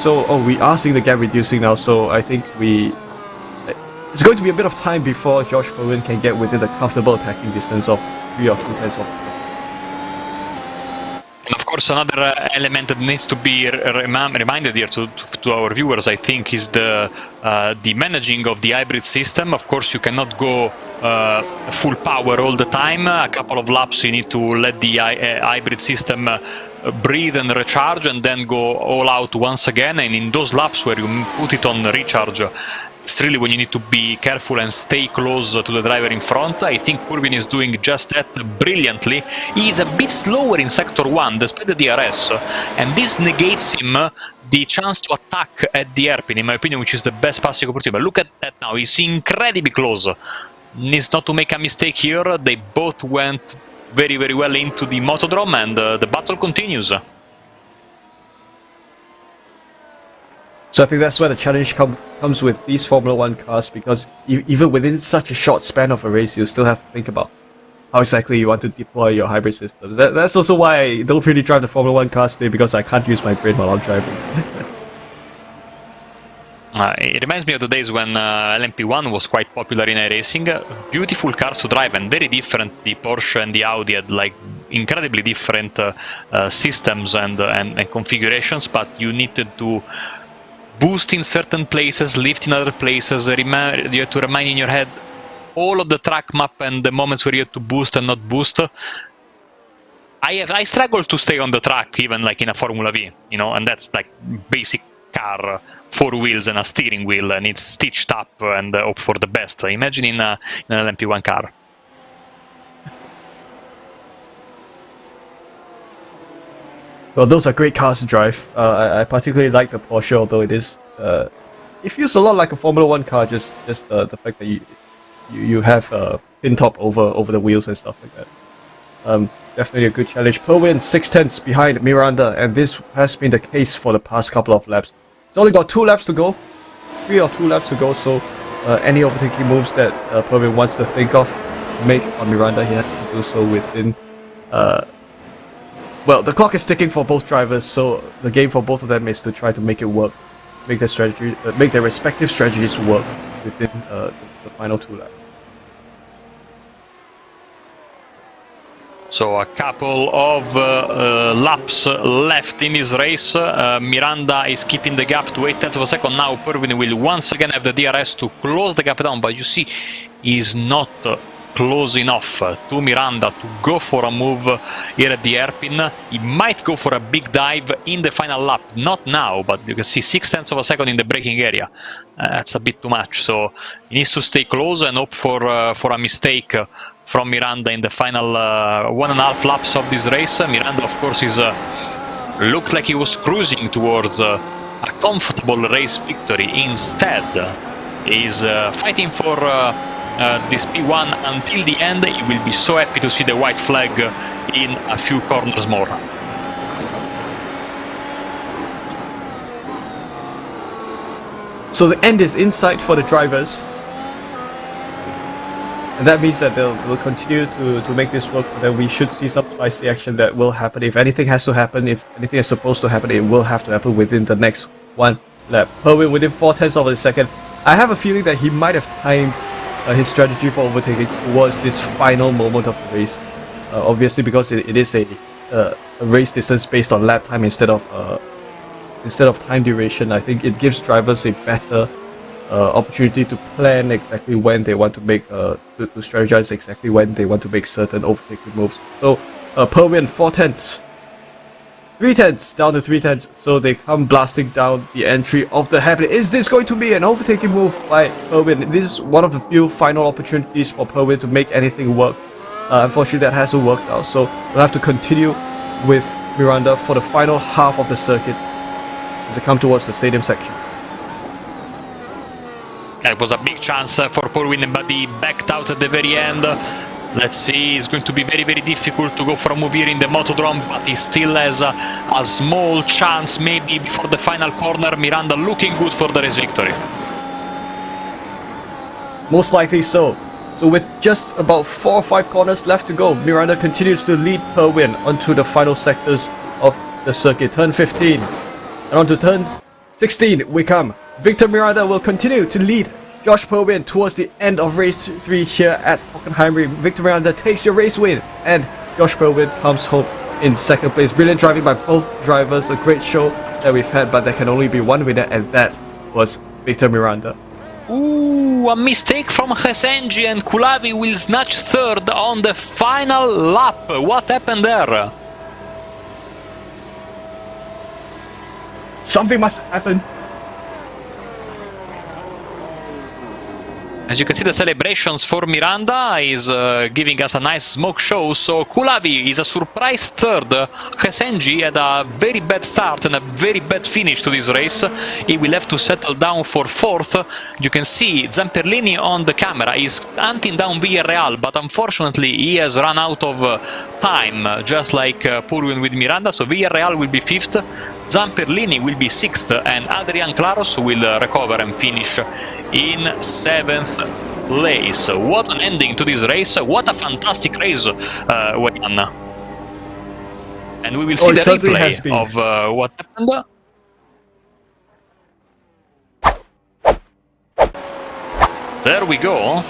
we are seeing the gap reducing now, so I think it's going to be a bit of time before Josh Purwin can get within the comfortable attacking distance of 3 or 2/10 of. And of course, another element that needs to be reminded here to our viewers, I think, is the managing of the hybrid system. Of course, you cannot go full power all the time. A couple of laps you need to let the hybrid system breathe and recharge, and then go all out once again. And in those laps where you put it on recharge, it's really when you need to be careful and stay close to the driver in front. I think Purwin is doing just that brilliantly. He is a bit slower in Sector 1 despite the DRS, and this negates him the chance to attack at the hairpin, in my opinion, which is the best passing opportunity. But look at that now, he's incredibly close. Needs not to make a mistake here. They both went very, very well into the Motodrome, and the battle continues. So I think that's where the challenge comes with these Formula 1 cars, because even within such a short span of a race, you still have to think about how exactly you want to deploy your hybrid system. That's also why I don't really drive the Formula 1 cars today, because I can't use my brain while I'm driving. It reminds me of the days when LMP1 was quite popular in iRacing. Beautiful cars to drive, and very different. The Porsche and the Audi had like incredibly different systems and configurations, but you needed to boost in certain places, lift in other places. You have to remind in your head all of the track map and the moments where you have to boost and not boost. I struggle to stay on the track even like in a Formula V, you know, and that's like basic car, 4 wheels and a steering wheel, and it's stitched up and hope for the best. Imagine in an LMP1 car. Well, those are great cars to drive. I particularly like the Porsche, although it is it feels a lot like a Formula 1 car. Just the fact that you have a pin top over the wheels and stuff like that. Definitely a good challenge. Perwin 6/10 behind Miranda, and this has been the case for the past couple of laps. It's only got 2 laps to go, 3 or 2 laps to go. So any overtaking moves that Perwin wants to think of, make on Miranda, he had to do so within. Well, the clock is ticking for both drivers, so the game for both of them is to try to make it work, make their strategy, make their respective strategies work within the final 2 laps. So a couple of laps left in this race. Miranda is keeping the gap to 0.8 of a second. Now Perwin will once again have the DRS to close the gap down, but you see he's not close enough to Miranda to go for a move here at the hairpin. He might go for a big dive in the final lap, not now, but you can see 0.6 of a second in the braking area. That's a bit too much, so he needs to stay close and hope for a mistake from Miranda in the final 1.5 laps of this race. Miranda, of course, is looked like he was cruising towards a comfortable race victory. Instead, he's fighting for this P1 until the end. He will be so happy to see the white flag in a few corners more. So the end is in sight for the drivers, and that means that they'll continue to make this work. Then we should see some spicy action that will happen. If anything has to happen, if anything is supposed to happen, it will have to happen within the next 1 lap. Perwin within 0.4 of a second. I have a feeling that he might have timed his strategy for overtaking towards this final moment of the race. Obviously, because it is a race distance based on lap time instead of time duration. I think it gives drivers a better opportunity to plan exactly when they want to make to strategize exactly when they want to make certain overtaking moves. So Perwin 4/10, 3/10 down to 3/10, so they come blasting down the entry of the hairpin. Is this going to be an overtaking move by Perwin? This is one of the few final opportunities for Perwin to make anything work. Unfortunately, that hasn't worked out, so we'll have to continue with Miranda for the final half of the circuit as they come towards the stadium section. It was a big chance for Perwin, but he backed out at the very end. Let's see, it's going to be very, very difficult to go for a move here in the Motodrome, but he still has a small chance maybe before the final corner. Miranda looking good for the race victory. Most likely so. So with just about 4 or 5 corners left to go, Miranda continues to lead Perwin onto the final sectors of the circuit. Turn 15 and onto turn 16 we come. Victor Miranda will continue to lead Josh Perwin towards the end of race 3 here at Hockenheimring. Victor Miranda takes your race win, and Josh Perwin comes home in second place. Brilliant driving by both drivers, a great show that we've had, but there can only be one winner, and that was Victor Miranda. Ooh, a mistake from Hesenji, and Kulavi will snatch third on the final lap. What happened there? Something must have happened. As you can see, the celebrations for Miranda is giving us a nice smoke show. So Kulavi is a surprise third. Hesenji had a very bad start and a very bad finish to this race. He will have to settle down for fourth. You can see Zamperlini on the camera is hunting down Villarreal, but unfortunately he has run out of time, just like Perwin with Miranda. So Villarreal will be fifth, Zamperlini will be sixth, and Adrian Claros will recover and finish in 7th place. What an ending to this race. What a fantastic race, Wayan. And we will see the replay of what happened. There we go.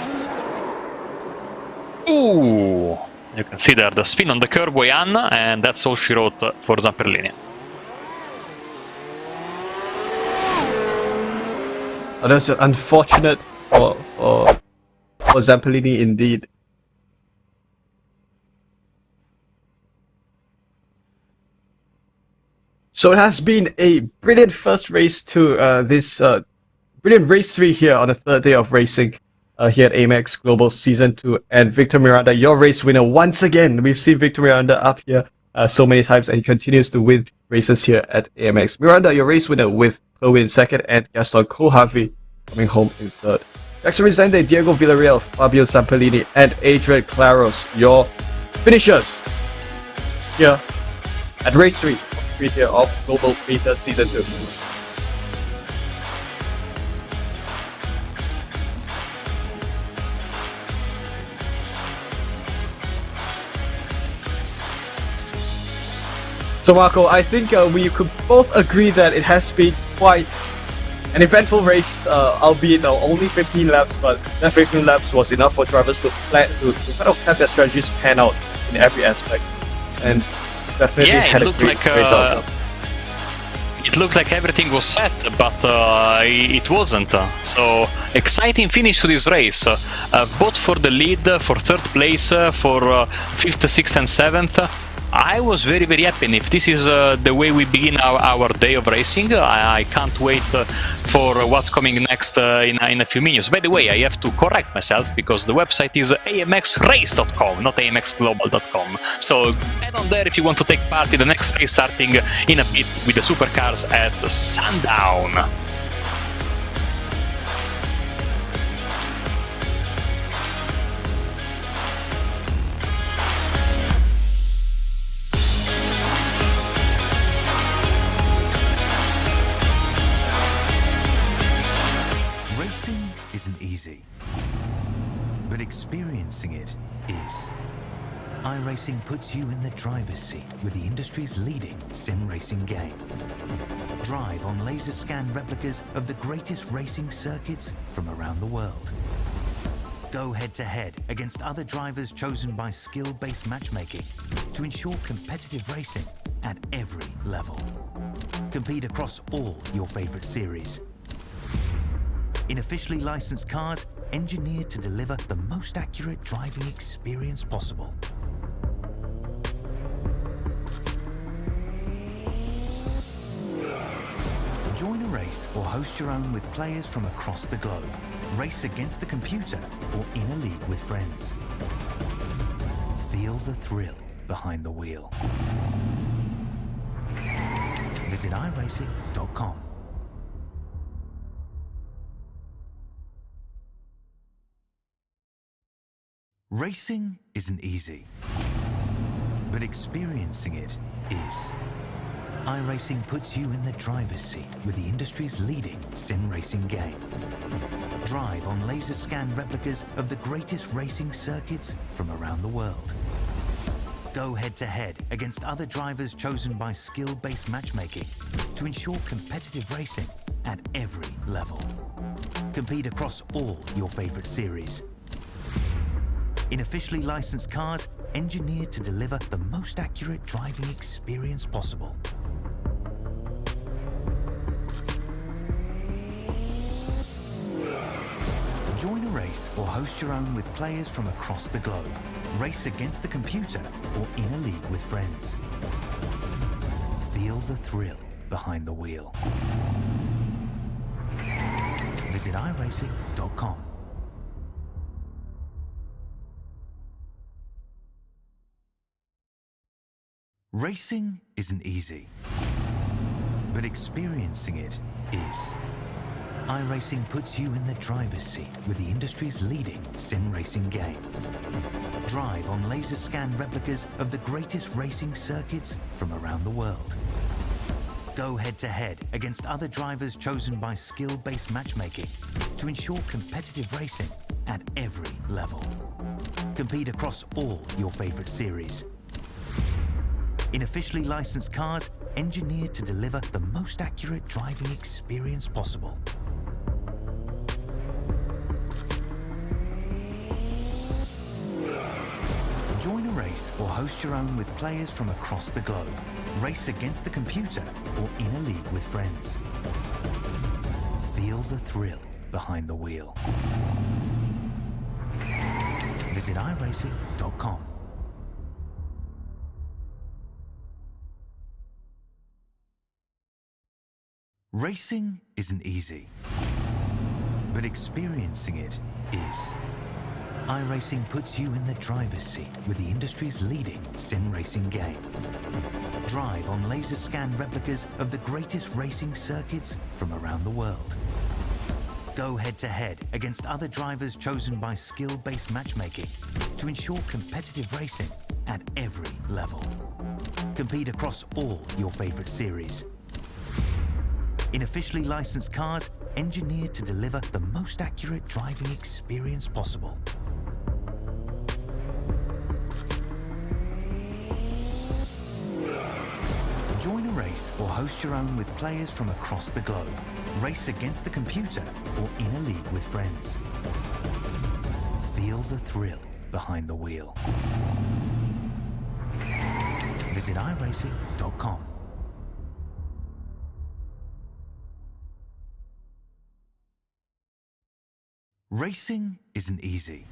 Ooh! You can see there the spin on the curve, Wayan, and that's all she wrote for Zamperlini. That's unfortunate for Zamperlini indeed. So it has been a brilliant first race to this brilliant race 3 here on the third day of racing here at AMX Global Season 2. And Victor Miranda, your race winner once again. We've seen Victor Miranda up here so many times, and he continues to win races here at AMX. Miranda, your race winner with Chloe in second and Gaston Kohavi coming home in third. Jackson Resende, Diego Villarreal, Fabio Zampellini, and Adrian Claros, your finishers here at race 3 of Global Beta Season 2. So Marco, I think we could both agree that it has been quite an eventful race, albeit only 15 laps, but that 15 laps was enough for drivers to plan to kind of have their strategies pan out in every aspect, and definitely had a great race outcome. It looked like everything was set, but it wasn't. So exciting finish to this race, both for the lead, for third place, for fifth, sixth, and seventh. I was very, very happy, and if this is the way we begin our day of racing, I can't wait for what's coming next in a few minutes. By the way, I have to correct myself because the website is amxrace.com, not amxglobal.com. So head on there if you want to take part in the next race starting in a bit with the Supercars at Sandown. Isn't easy, but experiencing it is. iRacing puts you in the driver's seat with the industry's leading sim racing game. Drive on laser scan replicas of the greatest racing circuits from around the world. Go head-to-head against other drivers chosen by skill-based matchmaking to ensure competitive racing at every level. Compete across all your favorite series. In officially licensed cars, engineered to deliver the most accurate driving experience possible. Join a race or host your own with players from across the globe. Race against the computer or in a league with friends. Feel the thrill behind the wheel. Visit iRacing.com. Racing isn't easy, but experiencing it is. iRacing puts you in the driver's seat with the industry's leading sim racing game. Drive on laser scan replicas of the greatest racing circuits from around the world. Go head-to-head against other drivers chosen by skill-based matchmaking to ensure competitive racing at every level. Compete across all your favorite series. In officially licensed cars, engineered to deliver the most accurate driving experience possible. Join a race or host your own with players from across the globe. Race against the computer or in a league with friends. Feel the thrill behind the wheel. Visit iRacing.com. Racing isn't easy, but experiencing it is. iRacing puts you in the driver's seat with the industry's leading sim racing game. Drive on laser scan replicas of the greatest racing circuits from around the world. Go head-to-head against other drivers chosen by skill-based matchmaking to ensure competitive racing at every level. Compete across all your favorite series. In officially licensed cars, engineered to deliver the most accurate driving experience possible. Join a race or host your own with players from across the globe. Race against the computer or in a league with friends. Feel the thrill behind the wheel. Visit iRacing.com. Racing isn't easy, but experiencing it is. iRacing puts you in the driver's seat with the industry's leading sim racing game. Drive on laser scan replicas of the greatest racing circuits from around the world. Go head-to-head against other drivers chosen by skill-based matchmaking to ensure competitive racing at every level. Compete across all your favorite series. In officially licensed cars engineered to deliver the most accurate driving experience possible. Join a race or host your own with players from across the globe. Race against the computer or in a league with friends. Feel the thrill behind the wheel. Visit iRacing.com. Racing isn't easy,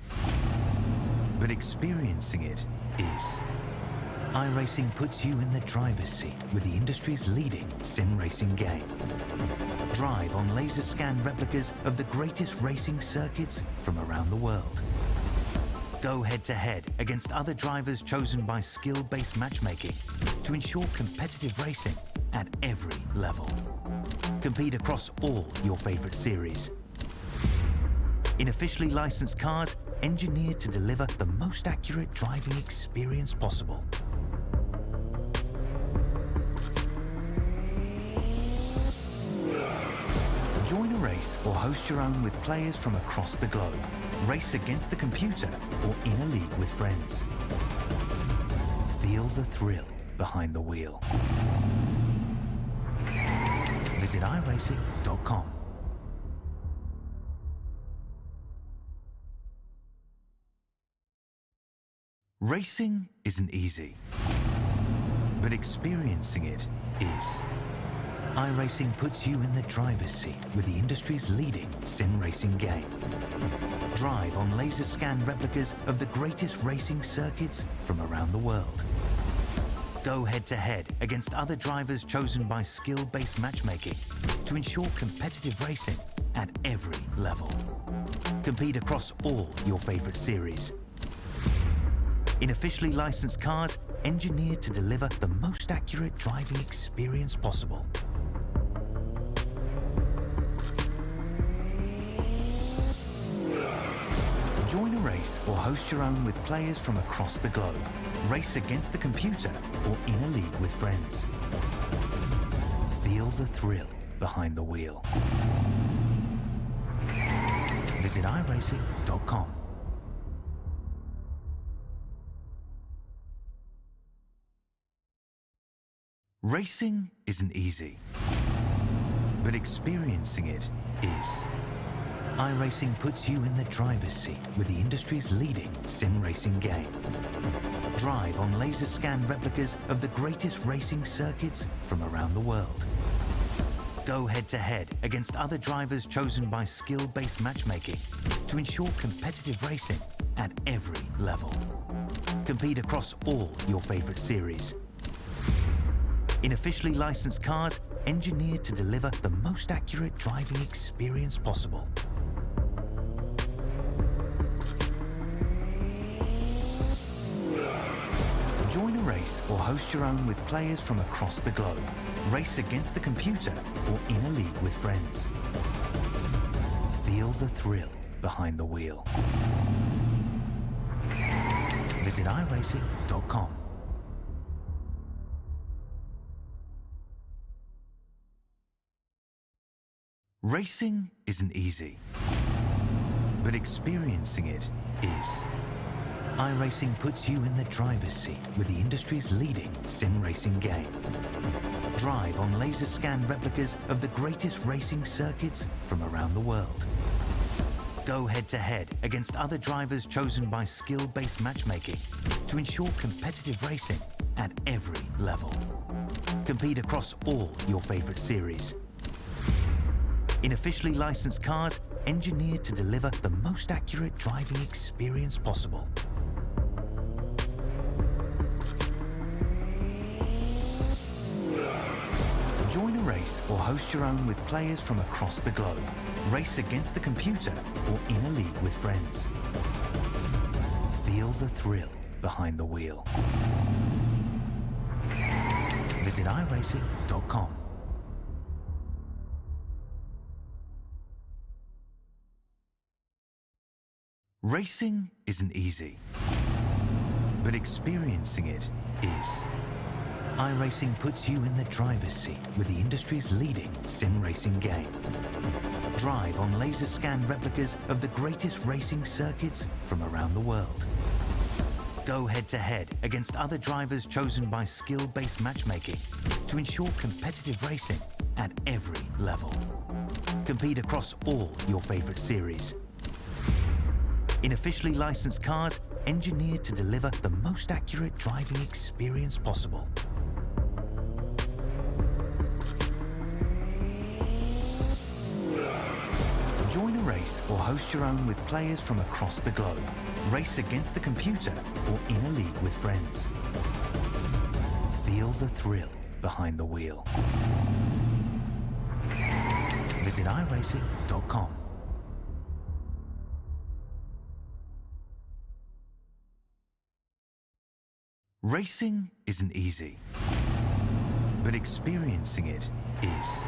but experiencing it is. iRacing puts you in the driver's seat with the industry's leading sim racing game. Drive on laser scan replicas of the greatest racing circuits from around the world. Go head-to-head against other drivers chosen by skill-based matchmaking to ensure competitive racing at every level. Compete across all your favorite series. In officially licensed cars engineered to deliver the most accurate driving experience possible. Join a race or host your own with players from across the globe. Race against the computer or in a league with friends. Feel the thrill behind the wheel. Visit iRacing.com. Racing isn't easy, but experiencing it is. iRacing puts you in the driver's seat with the industry's leading sim racing game. Drive on laser scan replicas of the greatest racing circuits from around the world. Go head-to-head against other drivers chosen by skill-based matchmaking to ensure competitive racing at every level. Compete across all your favorite series. In officially licensed cars engineered to deliver the most accurate driving experience possible. Join a race or host your own with players from across the globe. Race against the computer or in a league with friends. Feel the thrill behind the wheel. Visit iRacing.com. Racing isn't easy, but experiencing it is. iRacing puts you in the driver's seat with the industry's leading sim racing game. Drive on laser scan replicas of the greatest racing circuits from around the world. Go head-to-head against other drivers chosen by skill-based matchmaking to ensure competitive racing at every level. Compete across all your favorite series. In officially licensed cars engineered to deliver the most accurate driving experience possible. Join a race or host your own with players from across the globe. Race against the computer or in a league with friends. Feel the thrill behind the wheel. Visit iRacing.com. Racing isn't easy, but experiencing it is. iRacing puts you in the driver's seat with the industry's leading sim racing game. Drive on laser scan replicas of the greatest racing circuits from around the world. Go head-to-head against other drivers chosen by skill-based matchmaking to ensure competitive racing at every level. Compete across all your favorite series. In officially licensed cars engineered to deliver the most accurate driving experience possible. Join a race or host your own with players from across the globe. Race against the computer or in a league with friends. Feel the thrill behind the wheel. Visit iRacing.com. Racing isn't easy, but experiencing it is. iRacing puts you in the driver's seat with the industry's leading sim racing game. Drive on laser scan replicas of the greatest racing circuits from around the world. Go head-to-head against other drivers chosen by skill-based matchmaking to ensure competitive racing at every level. Compete across all your favorite series. In officially licensed cars, engineered to deliver the most accurate driving experience possible. Join a race or host your own with players from across the globe. Race against the computer or in a league with friends. Feel the thrill behind the wheel. Visit iRacing.com. Racing isn't easy, but experiencing it is.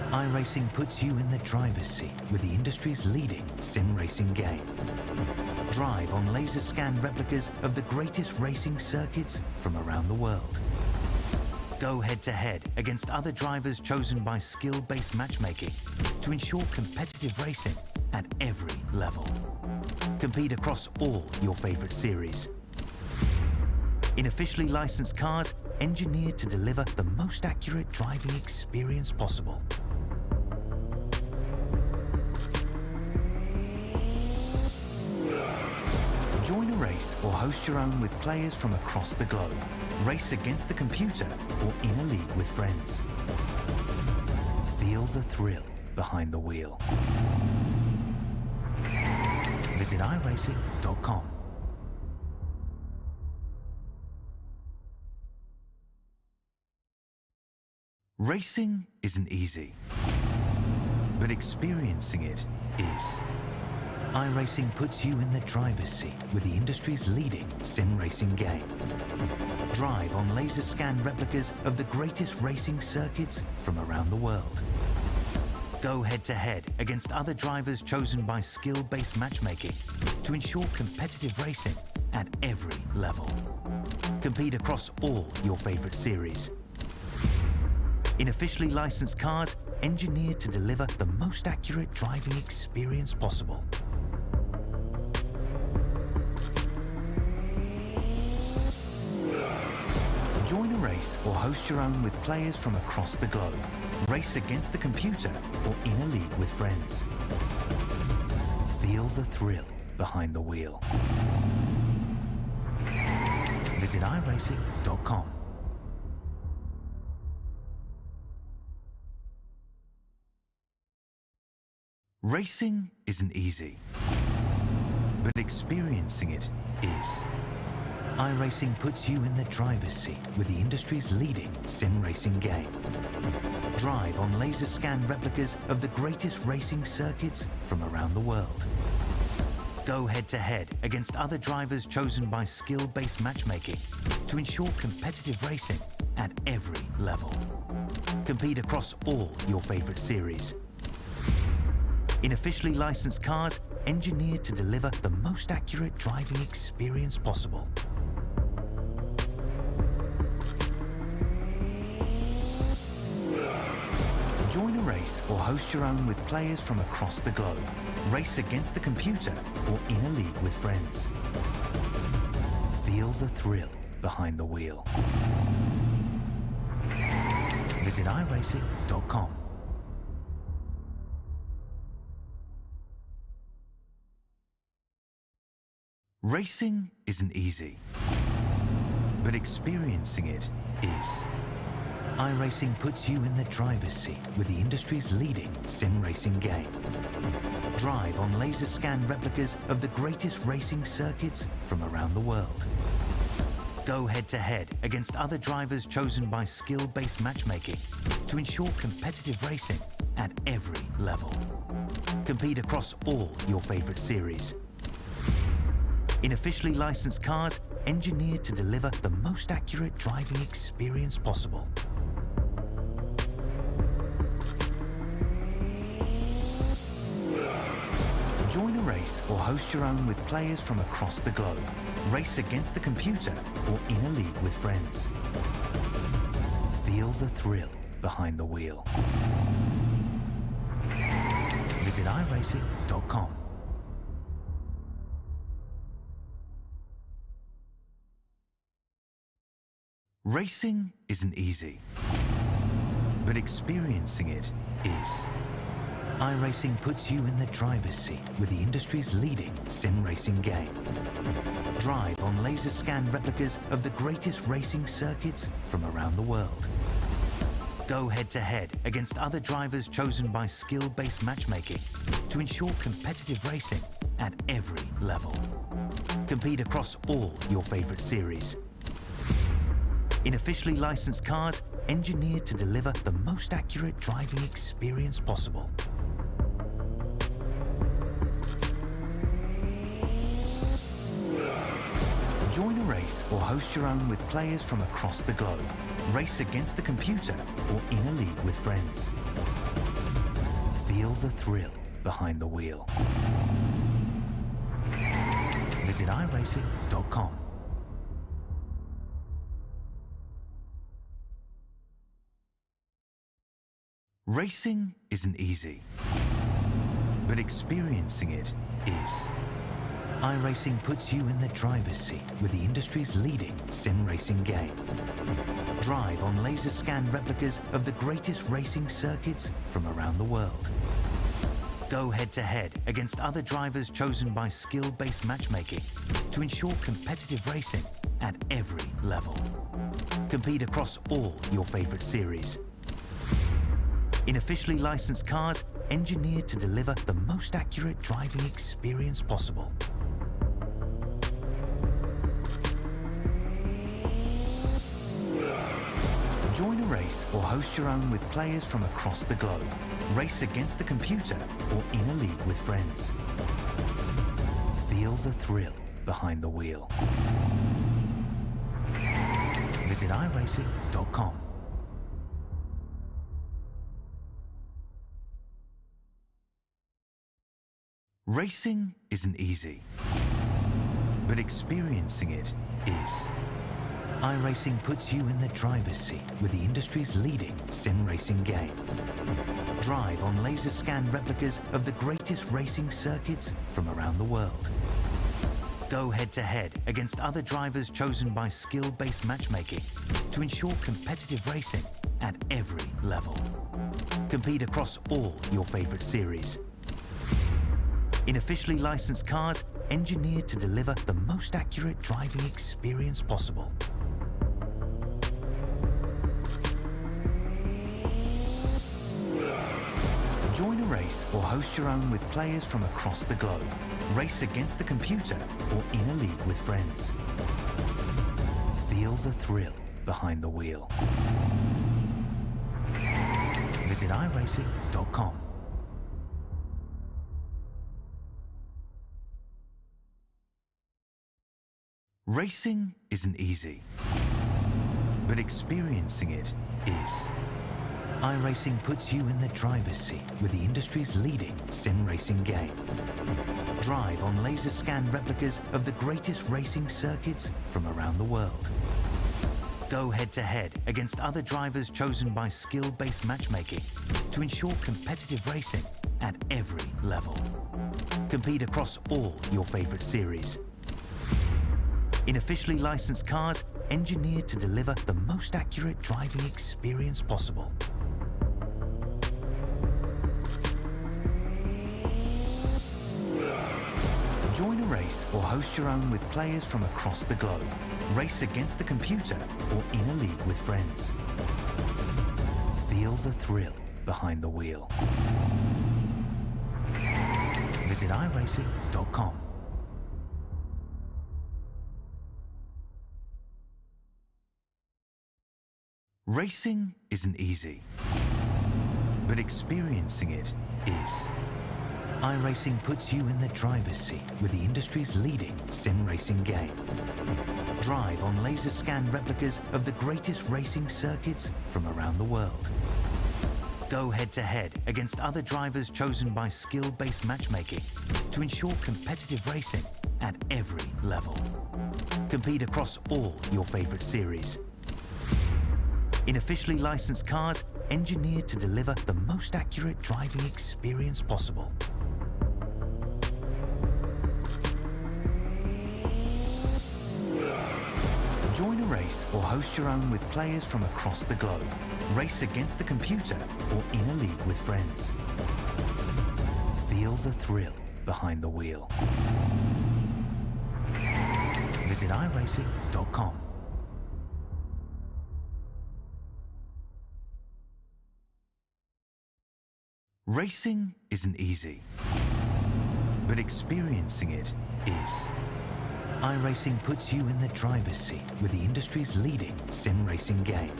iRacing puts you in the driver's seat with the industry's leading sim racing game. Drive on laser scan replicas of the greatest racing circuits from around the world. Go head-to-head against other drivers chosen by skill-based matchmaking to ensure competitive racing at every level. Compete across all your favorite series. In officially licensed cars, engineered to deliver the most accurate driving experience possible. Join a race or host your own with players from across the globe. Race against the computer or in a league with friends. Feel the thrill behind the wheel. Visit iRacing.com. Racing isn't easy, but experiencing it is. iRacing puts you in the driver's seat with the industry's leading sim racing game. Drive on laser scan replicas of the greatest racing circuits from around the world. Go head-to-head against other drivers chosen by skill-based matchmaking to ensure competitive racing at every level. Compete across all your favorite series. In officially licensed cars, engineered to deliver the most accurate driving experience possible. Join a race or host your own with players from across the globe. Race against the computer or in a league with friends. Feel the thrill behind the wheel. Visit iRacing.com. Racing isn't easy, but experiencing it is. iRacing puts you in the driver's seat with the industry's leading sim racing game. Drive on laser scan replicas of the greatest racing circuits from around the world. Go head-to-head against other drivers chosen by skill-based matchmaking to ensure competitive racing at every level. Compete across all your favorite series. In officially licensed cars, engineered to deliver the most accurate driving experience possible. Join a race or host your own with players from across the globe. Race against the computer or in a league with friends. Feel the thrill behind the wheel. Visit iRacing.com. Racing isn't easy, but experiencing it is. iRacing puts you in the driver's seat with the industry's leading sim racing game. Drive on laser scan replicas of the greatest racing circuits from around the world. Go head-to-head against other drivers chosen by skill-based matchmaking to ensure competitive racing at every level. Compete across all your favorite series. In officially licensed cars engineered to deliver the most accurate driving experience possible. Join a race or host your own with players from across the globe. Race against the computer or in a league with friends. Feel the thrill behind the wheel. Visit iRacing.com. Racing isn't easy, but experiencing it is. iRacing puts you in the driver's seat with the industry's leading sim racing game. Drive on laser scan replicas of the greatest racing circuits from around the world. Go head-to-head against other drivers chosen by skill-based matchmaking to ensure competitive racing at every level. Compete across all your favorite series. In officially licensed cars engineered to deliver the most accurate driving experience possible. Join a race or host your own with players from across the globe. Race against the computer or in a league with friends. Feel the thrill behind the wheel. Visit iRacing.com. Racing isn't easy, but experiencing it is. iRacing puts you in the driver's seat with the industry's leading sim racing game. Drive on laser scan replicas of the greatest racing circuits from around the world. Go head-to-head against other drivers chosen by skill-based matchmaking to ensure competitive racing at every level. Compete across all your favorite series. In officially licensed cars engineered to deliver the most accurate driving experience possible. Join a race or host your own with players from across the globe. Race against the computer or in a league with friends. Feel the thrill behind the wheel. Visit iRacing.com. Racing isn't easy, but experiencing it is. iRacing puts you in the driver's seat with the industry's leading sim racing game. Drive on laser scan replicas of the greatest racing circuits from around the world. Go head-to-head against other drivers chosen by skill-based matchmaking to ensure competitive racing at every level. Compete across all your favorite series. In officially licensed cars engineered to deliver the most accurate driving experience possible. Join a race or host your own with players from across the globe. Race against the computer or in a league with friends. Feel the thrill behind the wheel. Visit iRacing.com. Racing isn't easy, but experiencing it is. iRacing puts you in the driver's seat with the industry's leading sim racing game. Drive on laser scan replicas of the greatest racing circuits from around the world. Go head-to-head against other drivers chosen by skill-based matchmaking to ensure competitive racing at every level. Compete across all your favorite series. In officially licensed cars engineered to deliver the most accurate driving experience possible. Join a race or host your own with players from across the globe. Race against the computer or in a league with friends. Feel the thrill behind the wheel. Visit iRacing.com. Racing isn't easy, but experiencing it is. iRacing puts you in the driver's seat with the industry's leading sim racing game. Drive on laser scan replicas of the greatest racing circuits from around the world. Go head-to-head against other drivers chosen by skill-based matchmaking to ensure competitive racing at every level. Compete across all your favorite series. In officially licensed cars engineered to deliver the most accurate driving experience possible. Join a race or host your own with players from across the globe. Race against the computer or in a league with friends. Feel the thrill behind the wheel. Visit iRacing.com. Racing isn't easy, but experiencing it is. iRacing puts you in the driver's seat with the industry's leading sim racing game.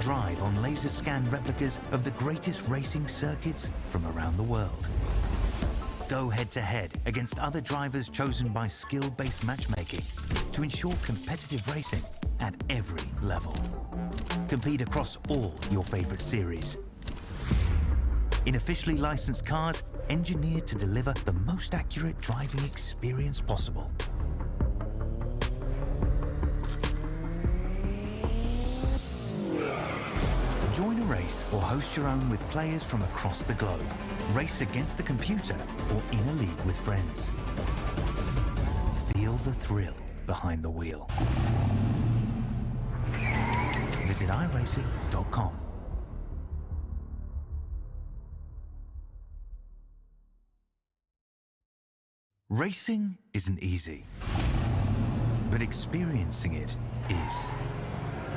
Drive on laser scan replicas of the greatest racing circuits from around the world. Go head-to-head against other drivers chosen by skill-based matchmaking to ensure competitive racing at every level. Compete across all your favorite series. In officially licensed cars engineered to deliver the most accurate driving experience possible. Join a race or host your own with players from across the globe. Race against the computer or in a league with friends. Feel the thrill behind the wheel. Visit iRacing.com. Racing isn't easy, but experiencing it is.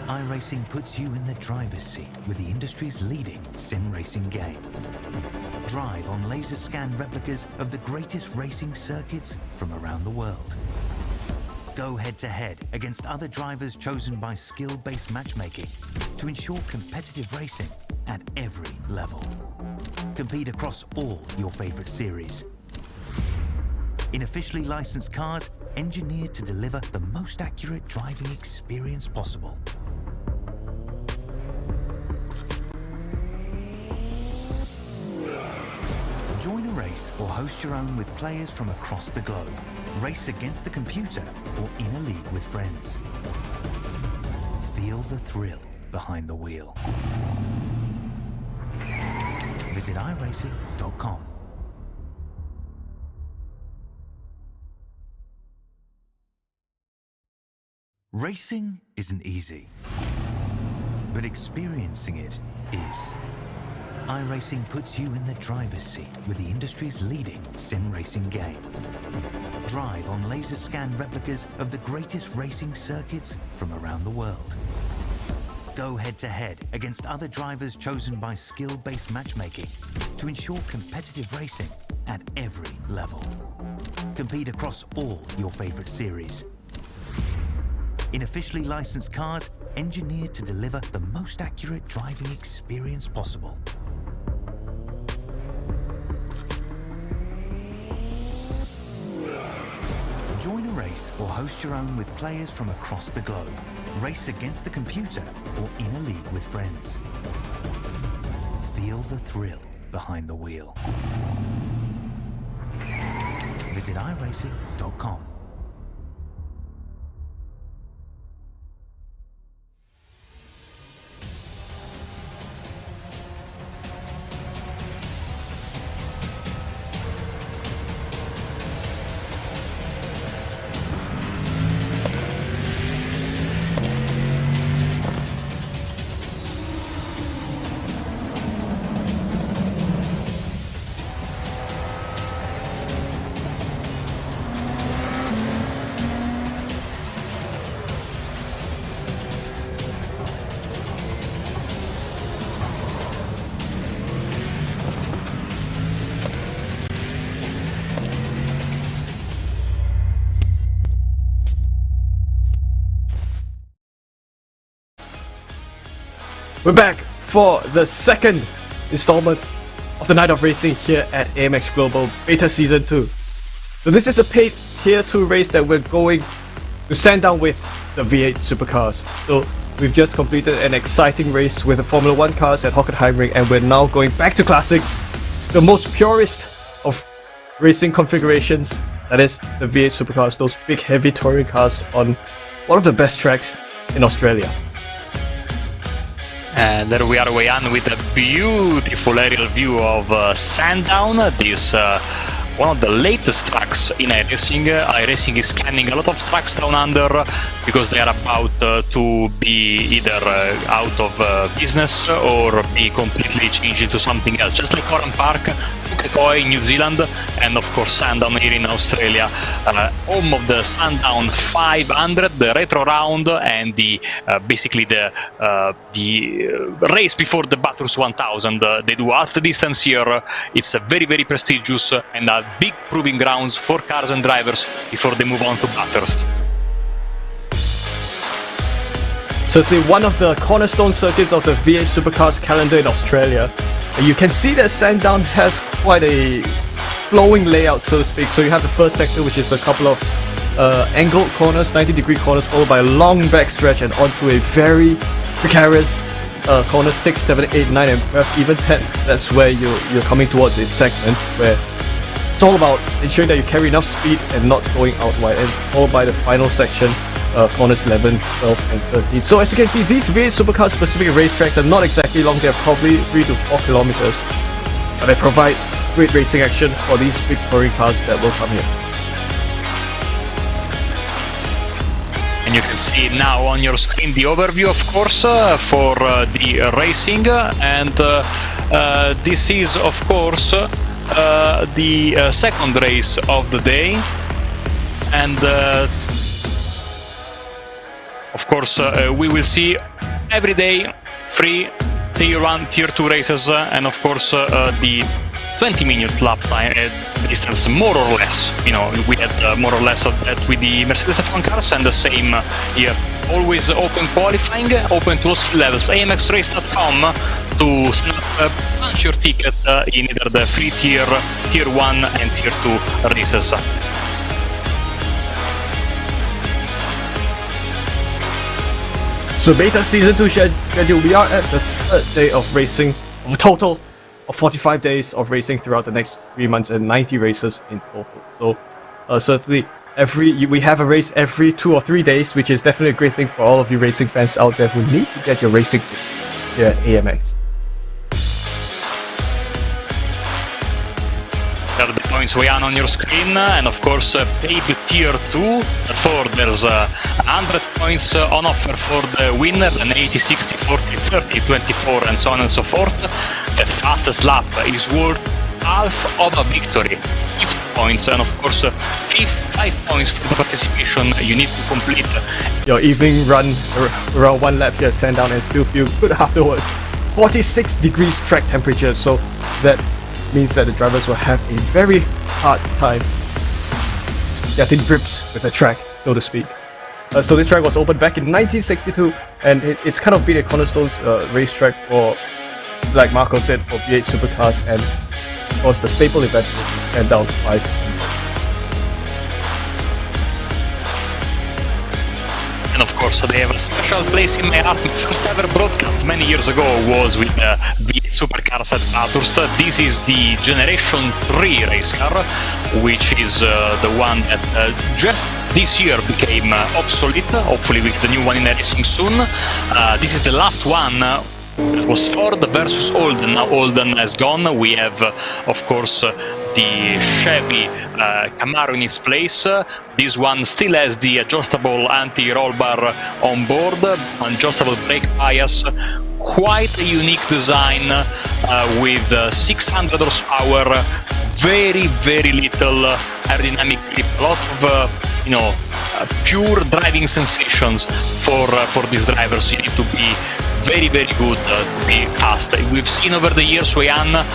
iRacing puts you in the driver's seat with the industry's leading sim racing game. Drive on laser scan replicas of the greatest racing circuits from around the world. Go head-to-head against other drivers chosen by skill-based matchmaking to ensure competitive racing at every level. Compete across all your favorite series. In officially licensed cars engineered to deliver the most accurate driving experience possible. Join a race or host your own with players from across the globe. Race against the computer or in a league with friends. Feel the thrill behind the wheel. Visit iRacing.com. Racing isn't easy, but experiencing it is. iRacing puts you in the driver's seat with the industry's leading sim racing game. Drive on laser scan replicas of the greatest racing circuits from around the world. Go head-to-head against other drivers chosen by skill-based matchmaking to ensure competitive racing at every level. Compete across all your favorite series. In officially licensed cars engineered to deliver the most accurate driving experience possible. Join a race or host your own with players from across the globe. Race against the computer or in a league with friends. Feel the thrill behind the wheel. Visit iRacing.com. We're back for the second installment of the Night of Racing here at AMX Global Beta Season 2. So this is a paid Tier 2 race that we're going to Sandown with the V8 Supercars. So we've just completed an exciting race with the Formula 1 cars at Hockenheimring, and we're now going back to classics, the most purest of racing configurations, that is the V8 Supercars, those big heavy touring cars on one of the best tracks in Australia. And there we are, Wayan, with a beautiful aerial view of Sandown. This one of the latest tracks in iRacing. iRacing is scanning a lot of tracks down under because they are about to be either out of business or be completely changed into something else, just like Oran Park, Pukekohe in New Zealand, and of course Sandown here in Australia, home of the Sandown 500, the retro round, and the basically the race before the Bathurst 1000. They do half the distance here. It's a very prestigious and big proving grounds for cars and drivers before they move on to Bathurst. Certainly one of the cornerstone circuits of the V8 Supercars calendar in Australia. You can see that Sandown has quite a flowing layout, so to speak. So you have the first sector, which is a couple of angled corners, 90-degree corners, followed by a long backstretch and onto a very precarious corners 6, 7, 8, 9, and perhaps even 10. That's where you're coming towards a segment where it's all about ensuring that you carry enough speed and not going out wide, and followed by the final section, corners 11, 12, and 13. So as you can see, these V8 Supercar specific racetracks are not exactly long. They're probably 3 to 4 kilometers, but they provide great racing action for these big touring cars that will come here. And you can see now on your screen the overview, of course, for the racing, and this is, of course, the second race of the day, and of course we will see every day 3 Tier 1, Tier 2 races, and of course the 20-minute lap time distance, more or less. You know, we had more or less of that with the Mercedes F1 cars, and the same here. Always open qualifying, open to all skill levels. AMXrace.com to sign up, punch your ticket in either the free tier, Tier 1 and Tier 2 races. So Beta Season 2 schedule, we are at the third day of racing, of a total of 45 days of racing throughout the next 3 months and 90 races in total. So certainly we have a race every 2 or 3 days, which is definitely a great thing for all of you racing fans out there who need to get your racing here at AMX. There are the points we are on your screen, and of course paid Tier 2, therefore there's 100 points on offer for the winner, an 80, 60, 40, 30, 24, and so on and so forth. The fastest lap is worth half of a victory, 50 points, and of course 5 points for the participation you need to complete your evening run around 1 lap here at Sandown and still feel good afterwards. 46 degrees track temperature, so that means that the drivers will have a very hard time getting grips with the track, so to speak. So this track was opened back in 1962, and it's kind of been a cornerstone racetrack for, like Marco said, for V8 Supercars, and of course the staple event is the Sandown 500. And of course they have a special place in my heart. My first ever broadcast many years ago was with the V8 Supercars at Bathurst. This is the Generation 3 race car, which is the one that just this year became obsolete. Hopefully we get the new one in racing soon. This is the last one. It was Ford versus Holden. Now Holden has gone. We have, of course, the Chevy Camaro in its place. This one still has the adjustable anti-roll bar on board, adjustable brake bias. Quite a unique design with 600 horsepower, very little aerodynamic grip, a lot of pure driving sensations for these drivers. You need to be very good to be fast. We've seen over the years, Wayan,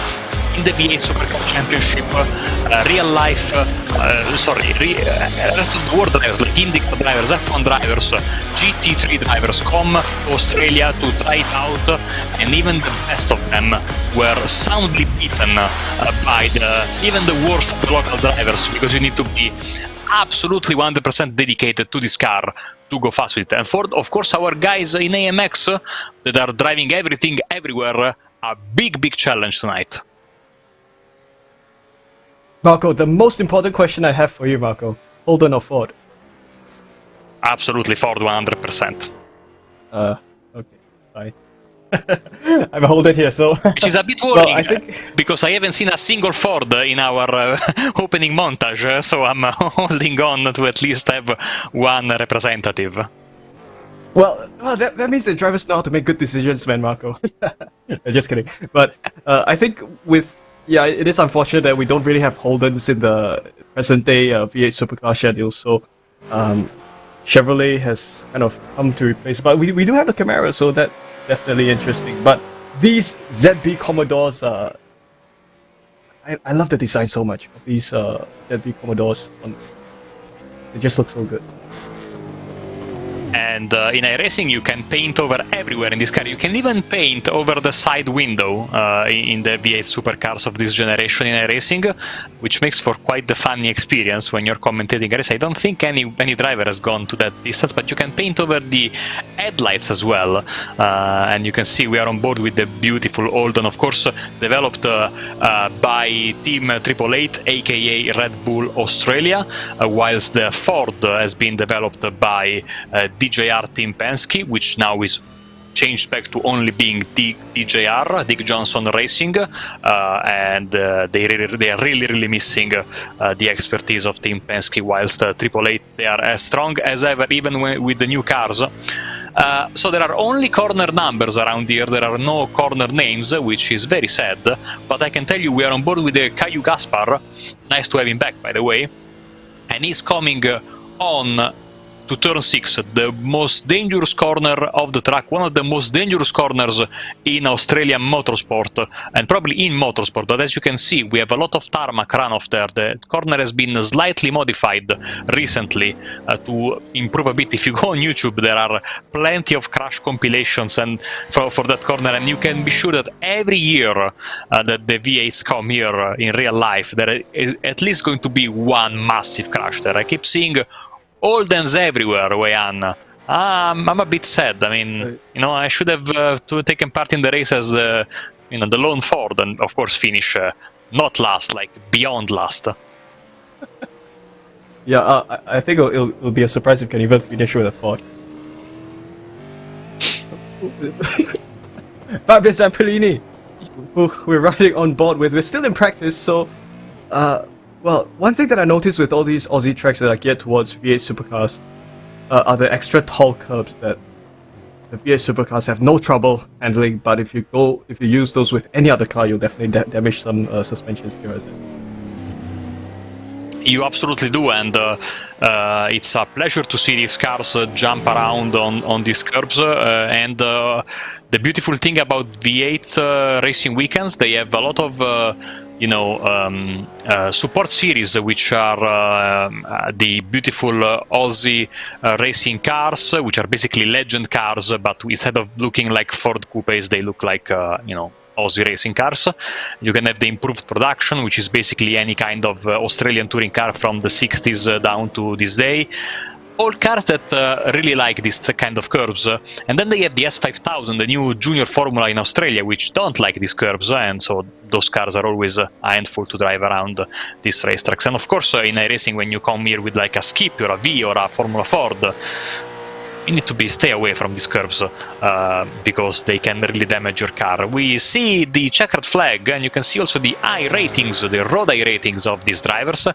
in the V8 Supercar Championship, real life, rest of the world drivers like IndyCar drivers, F1 drivers, GT3 drivers come to Australia to try it out, and even the best of them were soundly beaten by even the worst of the local drivers, because you need to be absolutely 100% dedicated to this car to go fast with it. And for, of course, our guys in AMX that are driving everything everywhere, a big challenge tonight. Marco, the most important question I have for you, Marco, Holden or Ford? Absolutely Ford, 100%. Okay, fine. I'm holding here, so... Which is a bit worrying, well, I think... because I haven't seen a single Ford in our opening montage, so I'm holding on to at least have one representative. Well, that means the drivers know how to make good decisions, man, Marco. Just kidding. But I think with... Yeah, it is unfortunate that we don't really have Holdens in the present-day V8 Supercar schedule, so Chevrolet has kind of come to replace... But we do have the Camaro, so that... definitely interesting. But these ZB Commodores, I love the design so much of these ZB Commodores. They just look so good. And in iRacing, you can paint over everywhere in this car. You can even paint over the side window in the V8 supercars of this generation in iRacing, which makes for quite the funny experience when you're commentating a race. I don't think any driver has gone to that distance, but you can paint over the headlights as well. And you can see we are on board with the beautiful Holden, of course, developed by Team 888, aka Red Bull Australia, whilst the Ford has been developed by DJR Team Penske, which now is changed back to only being DJR, Dick Johnson Racing, and they are really missing the expertise of Team Penske, whilst 888 they are as strong as ever, even with the new cars. So there are only corner numbers around here, there are no corner names, which is very sad, but I can tell you we are on board with the Caillou Gaspar. Nice to have him back, by the way, and he's coming on to turn 6, the most dangerous corner of the track, one of the most dangerous corners in Australian motorsport, and probably in motorsport, but as you can see, we have a lot of tarmac runoff there. The corner has been slightly modified recently to improve a bit. If you go on YouTube, there are plenty of crash compilations and for that corner, and you can be sure that every year that the V8s come here in real life, there is at least going to be one massive crash there. I keep seeing Holdens everywhere, Weian. I'm a bit sad. I mean, you know, I should have taken part in the race as the lone Ford, and of course finish not last, like beyond last. Yeah, I think it'll be a surprise if we can even finish with a Ford. Fabio Zampellini, who we're riding on board with. We're still in practice, so well, one thing that I noticed with all these Aussie tracks that are geared towards V8 supercars are the extra tall curbs that the V8 supercars have no trouble handling, but if you use those with any other car, you'll definitely damage some suspensions here and there. You absolutely do, and it's a pleasure to see these cars jump around on these curbs, and the beautiful thing about V8 racing weekends, they have a lot of support series, which are the beautiful Aussie racing cars, which are basically legend cars, but instead of looking like Ford coupes, they look like Aussie racing cars. You can have the improved production, which is basically any kind of Australian touring car from the 60s down to this day. All cars that really like this kind of curves, and then they have the S5000, the new junior formula in Australia, which don't like these curves, and so those cars are always a handful to drive around these racetracks. And of course, in iRacing, when you come here with like a Skip or a V or a Formula Ford, you need to stay away from these curves because they can really damage your car. We see the checkered flag, and you can see also the iRatings, the road iRatings of these drivers.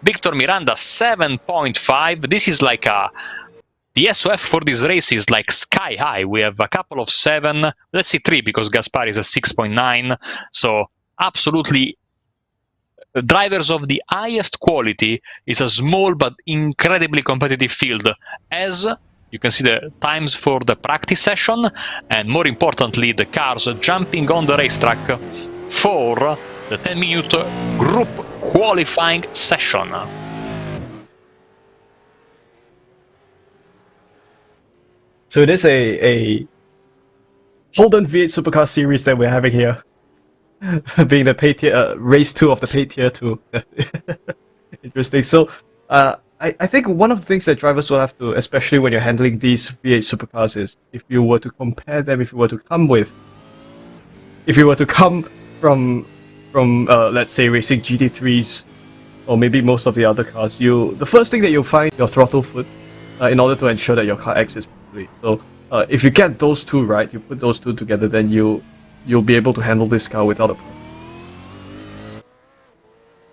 Victor Miranda 7.5. This is like the SOF for this race is like sky high. We have a couple of 7, let's say 3, because Gaspar is a 6.9. So absolutely, drivers of the highest quality. Is a small but incredibly competitive field, as you can see the times for the practice session, and more importantly, the cars jumping on the racetrack for the 10-minute group qualifying session. So it is a Holden V8 Supercar series that we're having here, being the pay tier, race 2 of the pay tier 2. Interesting. So, I think one of the things that drivers will have to, especially when you're handling these V8 supercars, is if you were to compare them, if you were to come from let's say racing GT3s or maybe most of the other cars, the first thing that you'll find your throttle foot in order to ensure that your car exits properly. So if you get those two right, you put those two together, then you'll be able to handle this car without a problem.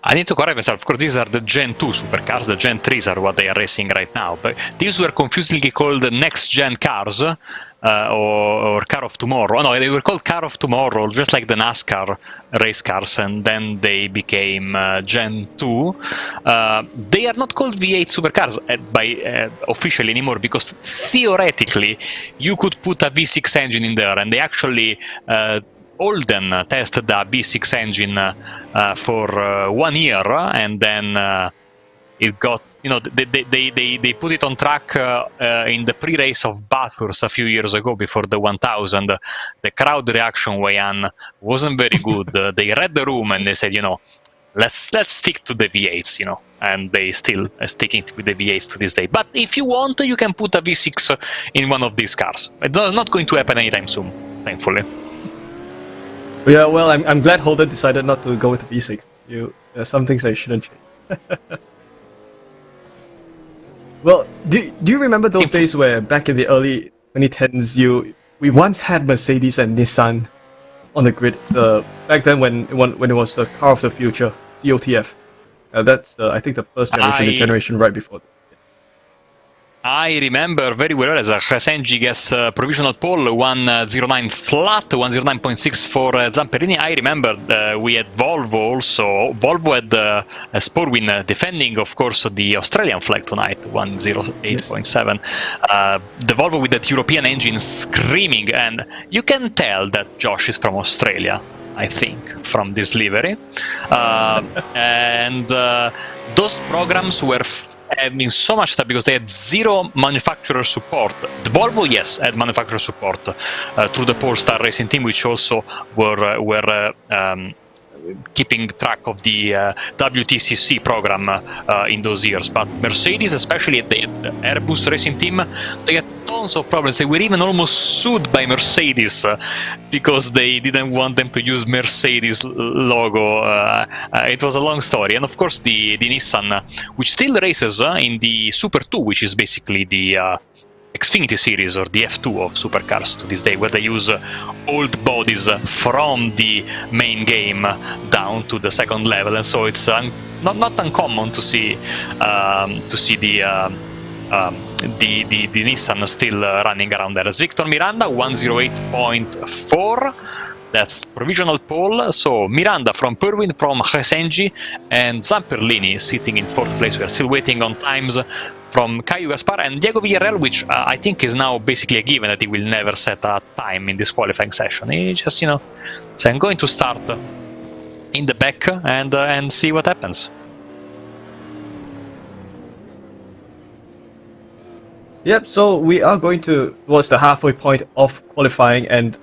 I need to correct myself. Of course, these are the Gen 2 supercars. The Gen 3s are what they are racing right now. But these were confusingly called next-gen cars or car of tomorrow. No, they were called car of tomorrow, just like the NASCAR race cars, and then they became Gen 2. They are not called V8 supercars officially anymore, because theoretically you could put a V6 engine in there, and they actually Holden tested the V6 engine for 1 year, and then it got, they put it on track in the pre-race of Bathurst a few years ago before the 1000. The crowd reaction, Wayan, wasn't very good. They read the room and they said, let's stick to the V8s, and they still are sticking with the V8s to this day. But if you want, you can put a V6 in one of these cars. It's not going to happen anytime soon, thankfully. Yeah, well, I'm glad Holden decided not to go with the V6. There's some things I shouldn't change. Well, do you remember those days where back in the early 2010s, we once had Mercedes and Nissan on the grid? Back then when it was the car of the future, COTF. That's I think the first generation, the generation right before. I remember very well as a Hasenji gets provisional pole 109 flat, 109.6 for Zamperini. I remember we had Volvo also. Volvo had a Sporwin defending, of course, the Australian flag tonight, 108.7. The Volvo with that European engine screaming, and you can tell that Josh is from Australia, I think, from this livery. And those programs were having so much stuff because they had zero manufacturer support. The Volvo, yes, had manufacturer support through the Polestar Racing Team, which also were keeping track of the WTCC program in those years. But Mercedes, especially the Airbus Racing Team, they had tons of problems. They were even almost sued by Mercedes because they didn't want them to use Mercedes logo. It was a long story. And of course the Nissan, which still races in the Super 2, which is basically the Xfinity series or the F2 of supercars to this day, where they use old bodies from the main game down to the second level, and so it's not uncommon to see the Nissan still running around there. As Victor Miranda, 108.4. That's provisional pole. So Miranda from Purwin, from Hasenji, and Zamperlini sitting in 4th place. We are still waiting on times from Caio Gaspar and Diego Villarreal, which I think is now basically a given that he will never set a time in this qualifying session. He just, so I'm going to start in the back and see what happens. Yep, so we are going towards the halfway point of qualifying, and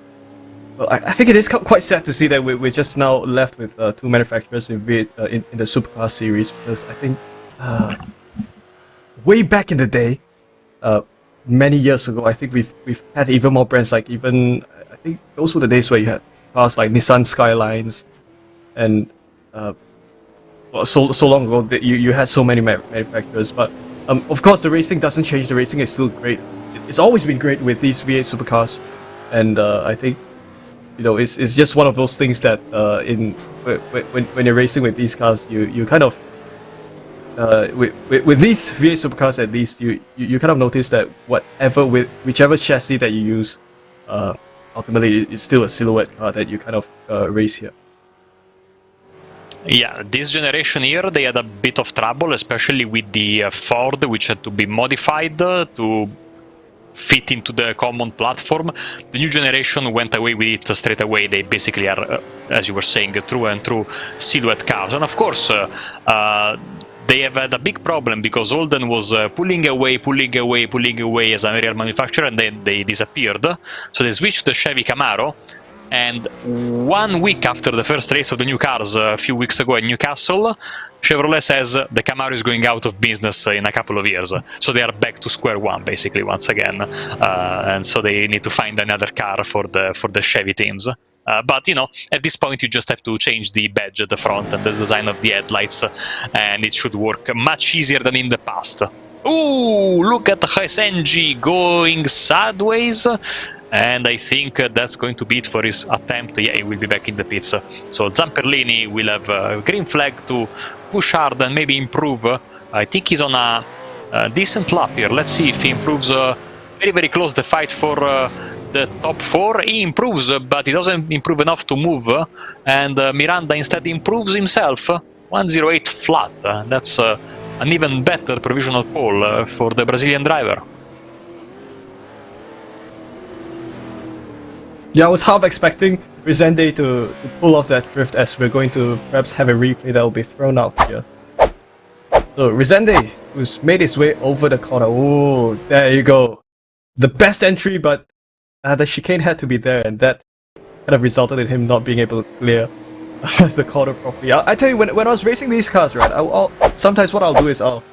I think it is quite sad to see that we're just now left with 2 manufacturers in the Supercar series, because I think way back in the day, many years ago, I think we've had even more brands. Like I think those were the days where you had cars like Nissan Skylines, and so long ago that you had so many manufacturers. But of course, the racing doesn't change. The racing is still great. It's always been great with these V8 supercars, and I think it's just one of those things that when you're racing with these cars, you kind of with these V8 supercars, at least you kind of notice that whichever chassis that you use, ultimately it's still a silhouette car that you kind of race here. Yeah, this generation here, they had a bit of trouble, especially with the Ford, which had to be modified to fit into the common platform. The new generation went away with it straight away. They basically are, as you were saying, true and true silhouette cars. And of course, they have had a big problem because Holden was pulling away as a real manufacturer, and then they disappeared. So they switched to the Chevy Camaro. And 1 week after the first race of the new cars, a few weeks ago in Newcastle, Chevrolet says the Camaro is going out of business in a couple of years. So they are back to square one, basically, once again. And so they need to find another car for the Chevy teams. But, you know, at this point, you just have to change the badge at the front and the design of the headlights, and it should work much easier than in the past. Ooh, look at SNG going sideways. And I think that's going to be it for his attempt. Yeah, he will be back in the pits. So Zamperlini will have a green flag to push hard and maybe improve. I think he's on a decent lap here. Let's see if he improves. Very, very close the fight for the top 4. He improves, but he doesn't improve enough to move. And Miranda instead improves himself. 108 flat. That's an even better provisional pole for the Brazilian driver. Yeah, I was half expecting Resende to pull off that drift, as we're going to perhaps have a replay that will be thrown out here. So Resende, who's made his way over the corner. Oh, there you go. The best entry, but the chicane had to be there, and that kind of resulted in him not being able to clear the corner properly. I tell you, when I was racing these cars, right, sometimes what I'll do is I'll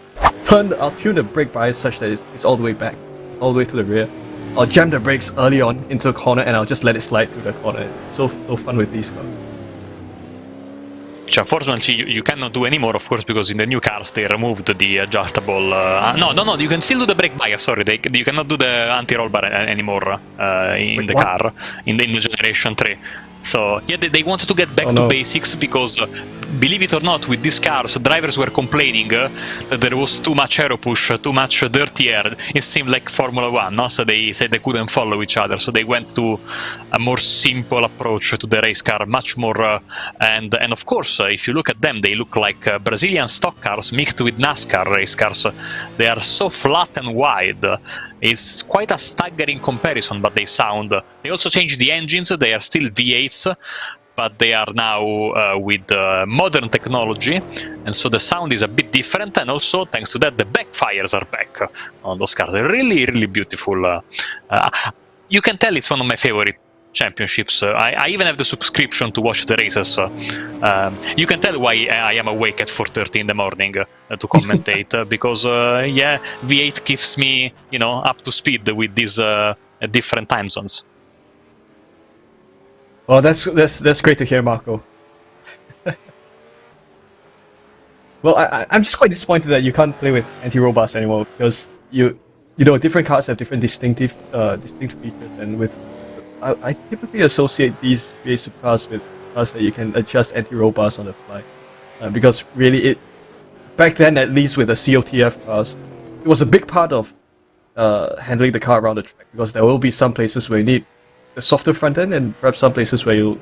tune the brake bias such that it's all the way back, all the way to the rear. I'll jam the brakes early on into the corner, and I'll just let it slide through the corner. It's so fun with these cars. Which unfortunately you cannot do anymore, of course, because in the new cars they removed the adjustable... No, you can still do the brake bias, sorry. You cannot do the anti-roll bar anymore in the car, in the Generation 3. So, yeah, they wanted to get back to basics because, believe it or not, with these cars, drivers were complaining that there was too much aero push, too much dirty air. It seemed like Formula 1, no? So they said they couldn't follow each other. So they went to a more simple approach to the race car, much more... and of course, if you look at them, they look like Brazilian stock cars mixed with NASCAR race cars. They are so flat and wide. It's quite a staggering comparison, but they sound... They also changed the engines. They are still V8s, but they are now with modern technology, and so the sound is a bit different, and also, thanks to that, the backfires are back on those cars. They're really, really beautiful. You can tell it's one of my favorite championships. I even have the subscription to watch the races. You can tell why I am awake at 4:30 in the morning to commentate, because yeah, V8 keeps me, you know, up to speed with these different time zones. Well, that's great to hear, Marco. Well, I'm just quite disappointed that you can't play with anti-roll bars anymore, because you know, different cars have different distinct features, and with I typically associate these V8 Supercars with cars that you can adjust anti-roll bars on the fly, because really back then, at least with the COTF cars, it was a big part of handling the car around the track, because there will be some places where you need a softer front end, and perhaps some places where you'll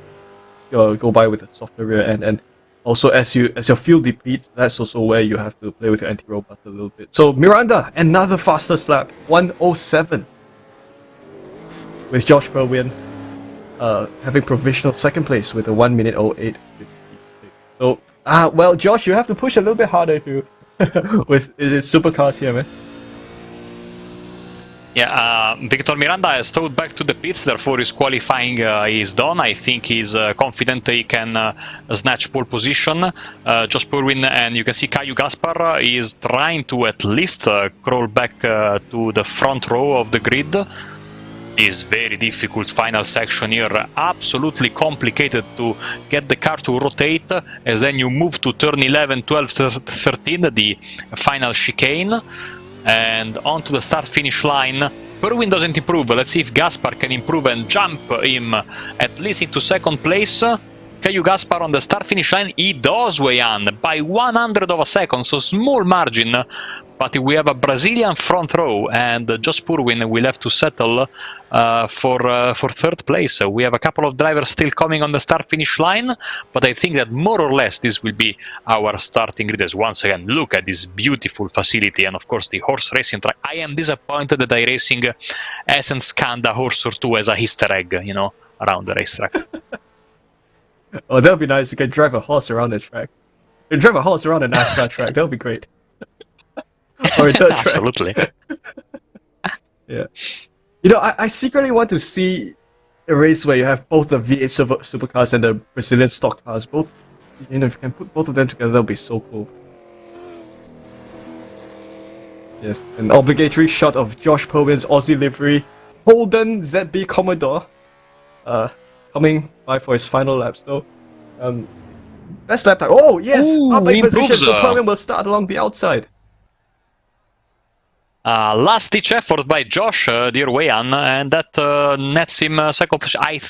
go by with a softer rear end, and also as your fuel depletes, that's also where you have to play with your anti-roll bars a little bit. So Miranda, another fastest lap, 1:07. With Josh Perwin having provisional second place with a 1:08. So, well, Josh, you have to push a little bit harder if you with supercars here, man. Yeah, Victor Miranda has towed back to the pits, therefore his qualifying is done. I think he's confident he can snatch pole position. Josh Perwin, and you can see Caio Gaspar is trying to at least crawl back to the front row of the grid. This very difficult final section here, absolutely complicated to get the car to rotate, as then you move to turn 11, 12, 13, the final chicane, and onto the start-finish line. Perwin doesn't improve. Let's see if Gaspar can improve and jump him at least into second place. Caio Gaspar on the start-finish line. He does weigh in by 100 of a second, so small margin. But we have a Brazilian front row, and Josh Purwin will have to settle for third place. We have a couple of drivers still coming on the start-finish line, but I think that more or less this will be our starting grid. Once again, look at this beautiful facility, and of course the horse racing track. I am disappointed that iRacing hasn't scanned a horse or two as a Easter egg, you know, around the racetrack. Oh, that would be nice. You can drive a horse around the track. You can drive a horse around a NASCAR track. That would be great. Or a dirt track. Absolutely. Yeah. You know, I secretly want to see a race where you have both the V8 supercars and the Brazilian stock cars. Both, you know, if you can put both of them together, that would be so cool. Yes, an obligatory shot of Josh Purwin's Aussie livery, Holden ZB Commodore, coming by for his final lap. So, best lap time. Oh yes, up in position. So Purwin will start along the outside. Last-ditch effort by Josh, dear Wayan, and that nets him second position. I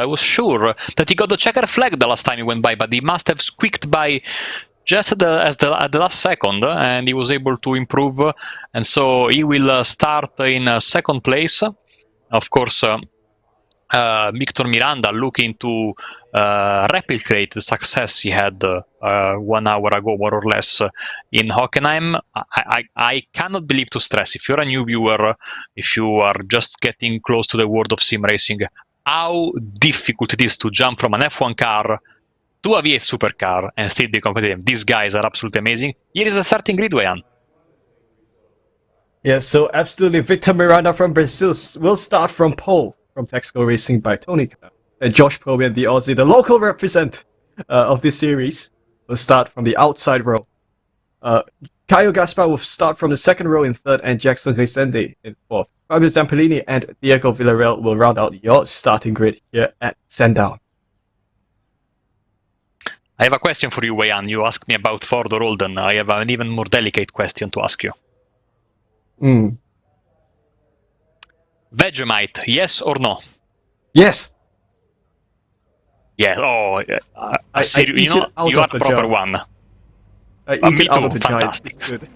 was sure that he got the checker flag the last time he went by, but he must have squeaked by just at the last second, and he was able to improve, and so he will start in second place. Of course, Victor Miranda looking to replicate the success he had 1 hour ago, more or less, in Hockenheim. I cannot believe to stress, if you're a new viewer, if you are just getting close to the world of sim racing, how difficult it is to jump from an F1 car to a V8 supercar and still be competitive. These guys are absolutely amazing. Here is a starting grid, Wayan. Yeah, so absolutely, Victor Miranda from Brazil will start from pole from Texaco Racing by Tony Knapp. And Josh Purwin, the Aussie, the local represent of this series, will start from the outside row. Caio Gaspar will start from the second row in third, and Jackson Resende in fourth. Fabio Zampellini and Diego Villarreal will round out your starting grid here at Sandown. I have a question for you, Wayan. You asked me about Ford or Holden. I have an even more delicate question to ask you. Vegemite, yes or no? Yes. Yeah. Oh, you know, you are the proper one. Me too. Fantastic. Good.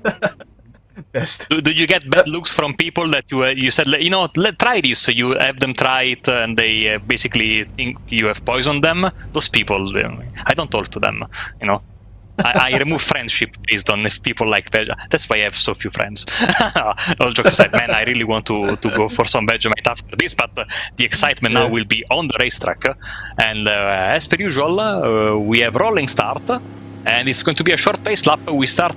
Best. Do you get bad looks from people that you said, you know, try this? So you have them try it, and they basically think you have poisoned them. Those people, I don't talk to them. You know, I remove friendship based on if people like veg. That's why I have so few friends. All jokes aside, man, I really want to go for some Vegemite after this, but the excitement now will be on the racetrack. And as per usual, we have rolling start, and it's going to be a short pace lap. We start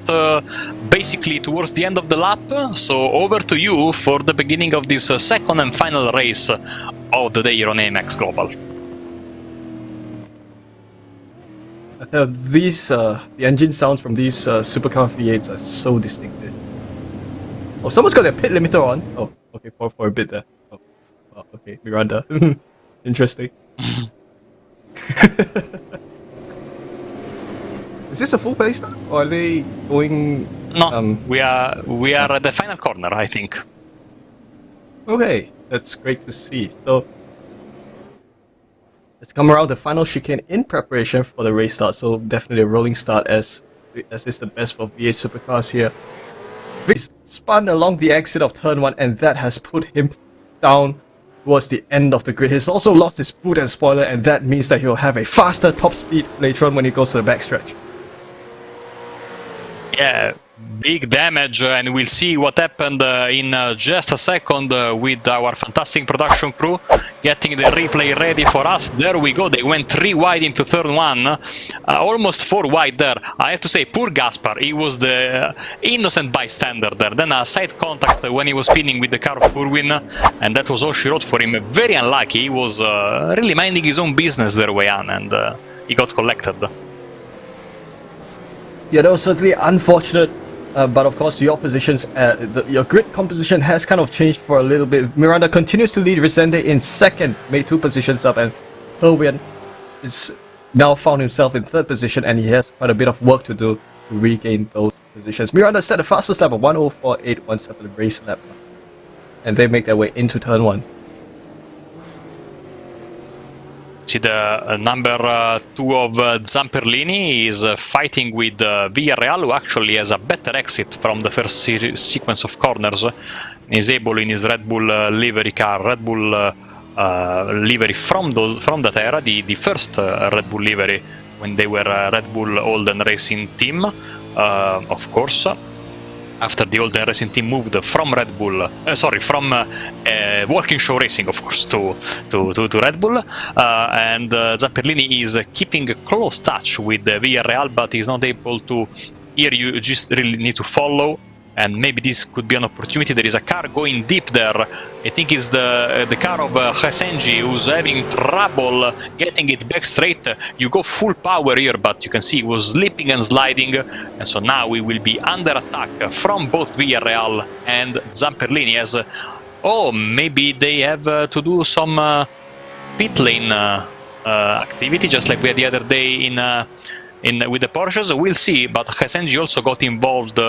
basically towards the end of the lap, so over to you for the beginning of this second and final race of the day here on AMX Global. The engine sounds from these Supercar V8s are so distinctive. Oh, someone's got their pit limiter on. Oh, okay, for a bit there. Oh, okay, Miranda. Interesting. Is this a full pace now, or are they going? No, we are at the final corner, I think. Okay, that's great to see. So let's come around the final chicane in preparation for the race start. So definitely a rolling start as is the best for V8 supercars here. Vic spun along the exit of turn 1, and that has put him down towards the end of the grid. He's also lost his boot and spoiler, and that means that he'll have a faster top speed later on when he goes to the backstretch. Yeah, big damage, and we'll see what happened in just a second with our fantastic production crew getting the replay ready for us. There we go, they went 3 wide into turn 1, almost 4 wide there. I have to say, poor Gaspar, he was the innocent bystander there. Then a side contact when he was spinning with the car of Purwin, and that was all she wrote for him. Very unlucky, he was really minding his own business there, Wayan, and he got collected. Yeah, that was certainly unfortunate, but of course your positions, your grid composition has kind of changed for a little bit. Miranda continues to lead Resende in second, made 2 positions up, and Purwin is now found himself in third position, and he has quite a bit of work to do to regain those positions. Miranda set the fastest lap of 1:04.817 race lap, and they make their way into turn 1. See the number 2 of Zamperlini is fighting with Villarreal, who actually has a better exit from the first sequence of corners. Is able in his Red Bull livery car, Red Bull livery from that era, the first Red Bull livery when they were Red Bull Holden Racing Team, of course. After the Holden Racing Team moved from Red Bull, from Walking Show Racing, of course, to Red Bull, and Zamperlini is keeping a close touch with Villarreal, but he's not able to. Here you just really need to follow, and maybe this could be an opportunity. There is a car going deep there. I think it's the car of Hasenji, who's having trouble getting it back straight. You go full power here, but you can see it was slipping and sliding, and so now we will be under attack from both Villarreal and Zamperlini. As maybe they have to do some pit lane activity, just like we had the other day in with the Porsches. We'll see. But Hasenji also got involved.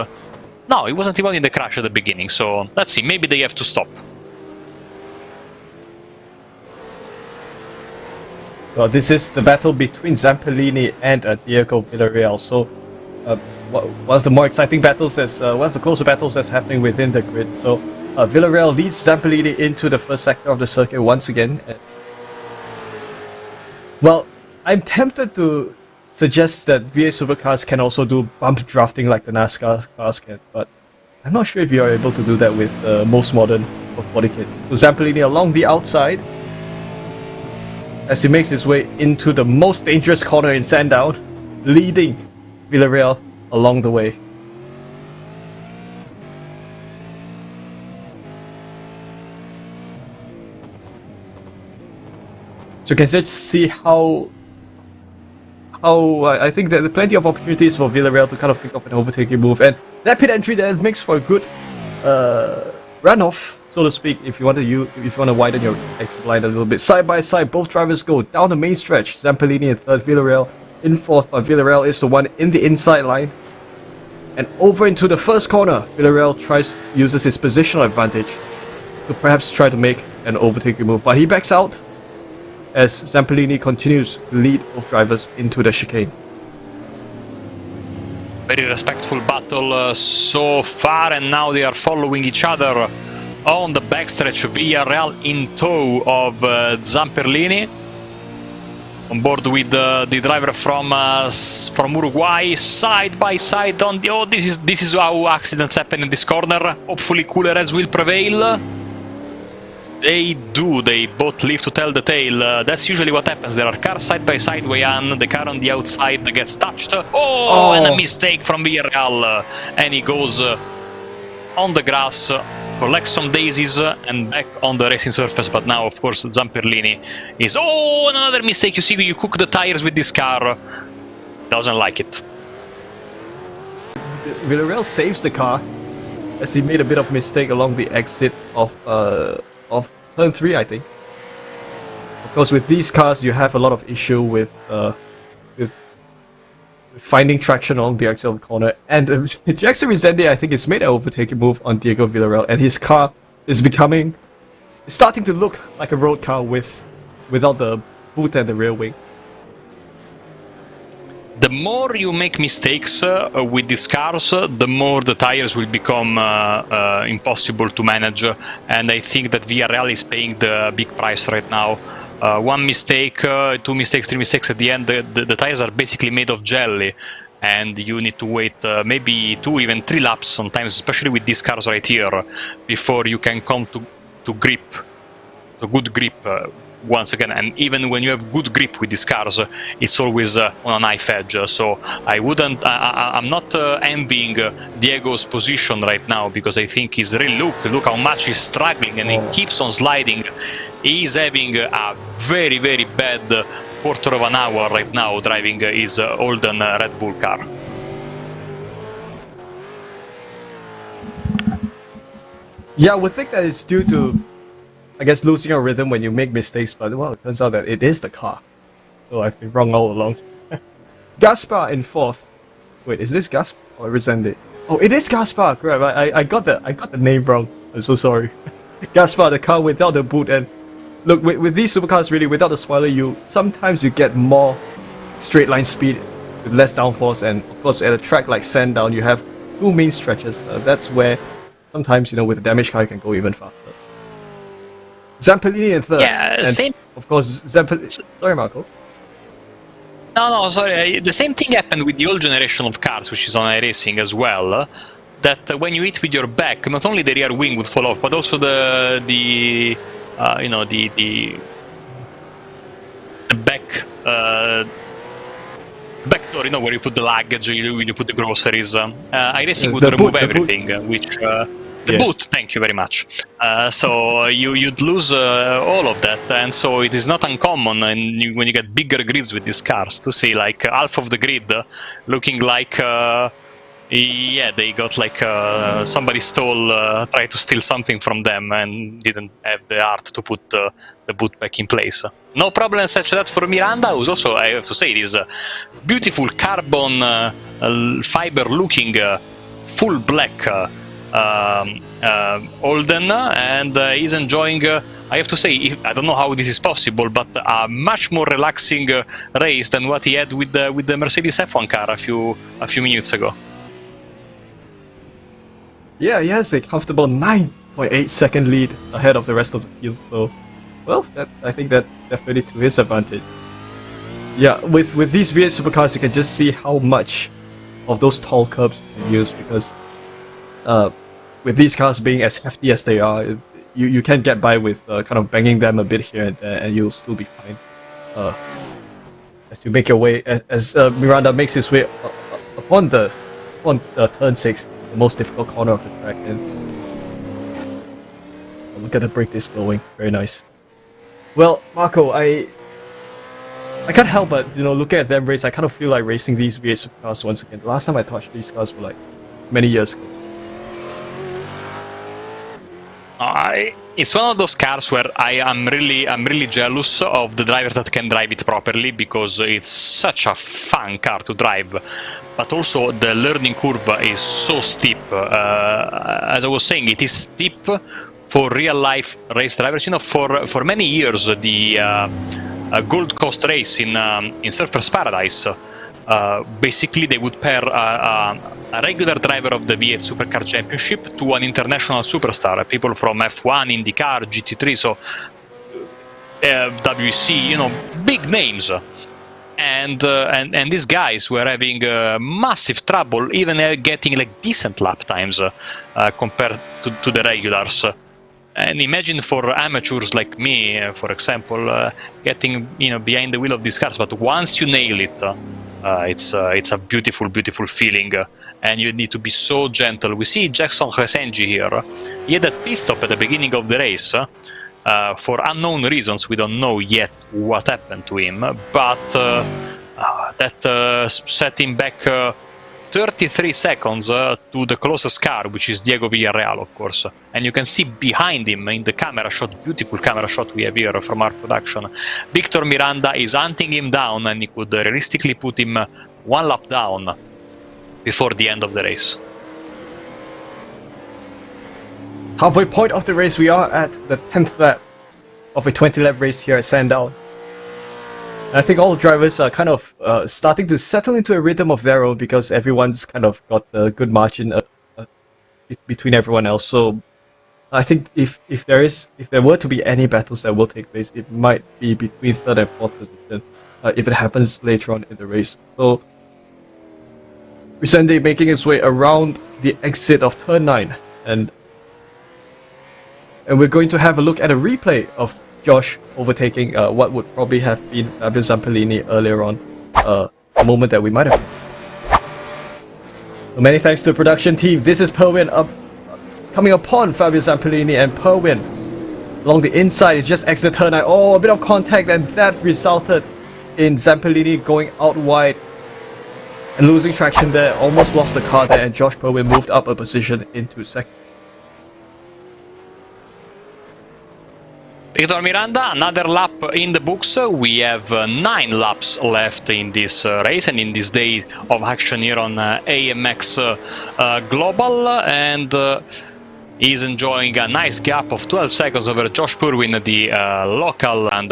No, he wasn't involved in the crash at the beginning, so let's see, maybe they have to stop. Well, this is the battle between Zamperlini and Diego Villarreal, so one of the more exciting battles, one of the closer battles that's happening within the grid. So Villarreal leads Zamperlini into the first sector of the circuit once again. Well, I'm tempted to suggest that V8 Supercars can also do bump drafting like the NASCAR cars can, but I'm not sure if you are able to do that with the most modern of body kit. So Zamperlini along the outside as he makes his way into the most dangerous corner in Sandown, leading Villarreal along the way. So you can just see how I think that there are plenty of opportunities for Villarreal to kind of think of an overtaking move, and that pit entry there makes for a good runoff, so to speak, if you want to widen your exit line a little bit. Side by side, both drivers go down the main stretch. Zamperlini in third, Villarreal in fourth, but Villarreal is the one in the inside line. And over into the first corner, Villarreal uses his positional advantage to perhaps try to make an overtaking move, but he backs out as Zamperlini continues to lead both drivers into the chicane. Very respectful battle so far, and now they are following each other on the backstretch. Villarreal in tow of Zamperlini, on board with the driver from Uruguay, side by side on the. This is how accidents happen in this corner. Hopefully cooler heads will prevail. They do, they both live to tell the tale. That's usually what happens. There are cars side by side way on, the car on the outside gets touched. And a mistake from Villarreal. And he goes on the grass, collects some daisies, and back on the racing surface. But now, of course, Zamperlini is... another mistake. You see, you cook the tires with this car. Doesn't like it. Villarreal saves the car as he made a bit of mistake along the exit of turn 3, I think. Of course, with these cars, you have a lot of issue with finding traction along the axle of the corner. And Jackson Resende, I think, has made an overtaking move on Diego Villarreal, and his car is starting to look like a road car without the boot and the rear wing. The more you make mistakes with these cars, the more the tires will become impossible to manage, and I think that Villarreal is paying the big price right now. One mistake, 2 mistakes, 3 mistakes, at the end the tires are basically made of jelly, and you need to wait maybe 2, even 3 laps sometimes, especially with these cars right here, before you can come to grip, to good grip. Once again, and even when you have good grip with these cars, it's always on a knife edge. So I'm not envying Diego's position right now, because I think he's really look how much he's struggling, and he keeps on sliding. He's having a very, very bad quarter of an hour right now driving his Holden Red Bull car. Yeah, I would think that it's due to, I guess, losing your rhythm when you make mistakes, but well, it turns out that it is the car. So I've been wrong all along. Gaspar in fourth. Wait, is this Gaspar or Resende? Oh, it is Gaspar. Correct. I got the name wrong. I'm so sorry. Gaspar, the car without the boot, and look, with these supercars, really, without the spoiler, sometimes you get more straight line speed with less downforce, and of course, at a track like Sandown, you have two main stretches. That's where sometimes, with a damaged car, you can go even faster. Zampellini in third. Yeah, and same. Of course, Zampellini. Sorry, Marco. No, sorry. The same thing happened with the old generation of cars, which is on iRacing as well. That when you hit with your back, not only the rear wing would fall off, but also the back back door, where you put the luggage, you put the groceries. iRacing would remove everything, which. The boot, thank you very much. So you'd lose all of that, and so it is not uncommon when you get bigger grids with these cars to see like half of the grid looking like they got like somebody tried to steal something from them and didn't have the heart to put the boot back in place. No problem such that for Miranda, who's also, I have to say, it is a beautiful carbon fiber looking full black Holden, and he's enjoying, I have to say, I don't know how this is possible, but a much more relaxing race than what he had with the Mercedes F1 car a few minutes ago. Yeah, he has a comfortable 9.8 second lead ahead of the rest of the field, so, well, I think that definitely to his advantage. Yeah, with these V8 supercars, you can just see how much of those tall curbs you can use, because with these cars being as hefty as they are, you can get by with kind of banging them a bit here and there, and you'll still be fine. As you make your way, as Miranda makes his way upon turn 6, the most difficult corner of the track, and look at the brake disc glowing, very nice. Well, Marco, I can't help but looking at them race, I kind of feel like racing these V8 supercars once again. The last time I touched these cars were like many years ago. It's one of those cars where I'm really jealous of the driver that can drive it properly, because it's such a fun car to drive, but also the learning curve is so steep. As I was saying, it is steep for real life race drivers. For many years, the Gold Coast race in Surfers Paradise, basically they would pair a regular driver of the V8 Supercar Championship to an international superstar, people from F1, IndyCar, GT3, so WEC, big names. And these guys were having massive trouble even getting like decent lap times compared to the regulars. And imagine for amateurs like me, for example, getting behind the wheel of these cars. But once you nail it, it's a beautiful, beautiful feeling, and you need to be so gentle. We see Jackson Resengi here. He had that pit stop at the beginning of the race. For unknown reasons, we don't know yet what happened to him, but that set him back 33 seconds to the closest car, which is Diego Villarreal, of course. And you can see behind him in the camera shot, beautiful camera shot we have here from our production, Victor Miranda is hunting him down, and he could realistically put him one lap down before the end of the race. Halfway point of the race, we are at the 10th lap of a 20-lap race here at Sandown. And I think all the drivers are kind of starting to settle into a rhythm of their own, because everyone's kind of got a good margin between everyone else. So I think if there were to be any battles that will take place, it might be between 3rd and 4th position if it happens later on in the race. So Vicente making his way around the exit of turn 9, and we're going to have a look at a replay of Josh overtaking what would probably have been Fabio Zampellini earlier on, a moment that we might have been. So many thanks to the production team. This is Perwin coming upon Fabio Zampellini, and Perwin along the inside is just exit turn 9. Oh, a bit of contact, and that resulted in Zampellini going out wide and losing traction there. Almost lost the car there, and Josh Perwin moved up a position into second. Victor Miranda, another lap in the books. We have 9 laps left in this race and in this day of action here on AMX Global. And He's enjoying a nice gap of 12 seconds over Josh Purwin, the local, and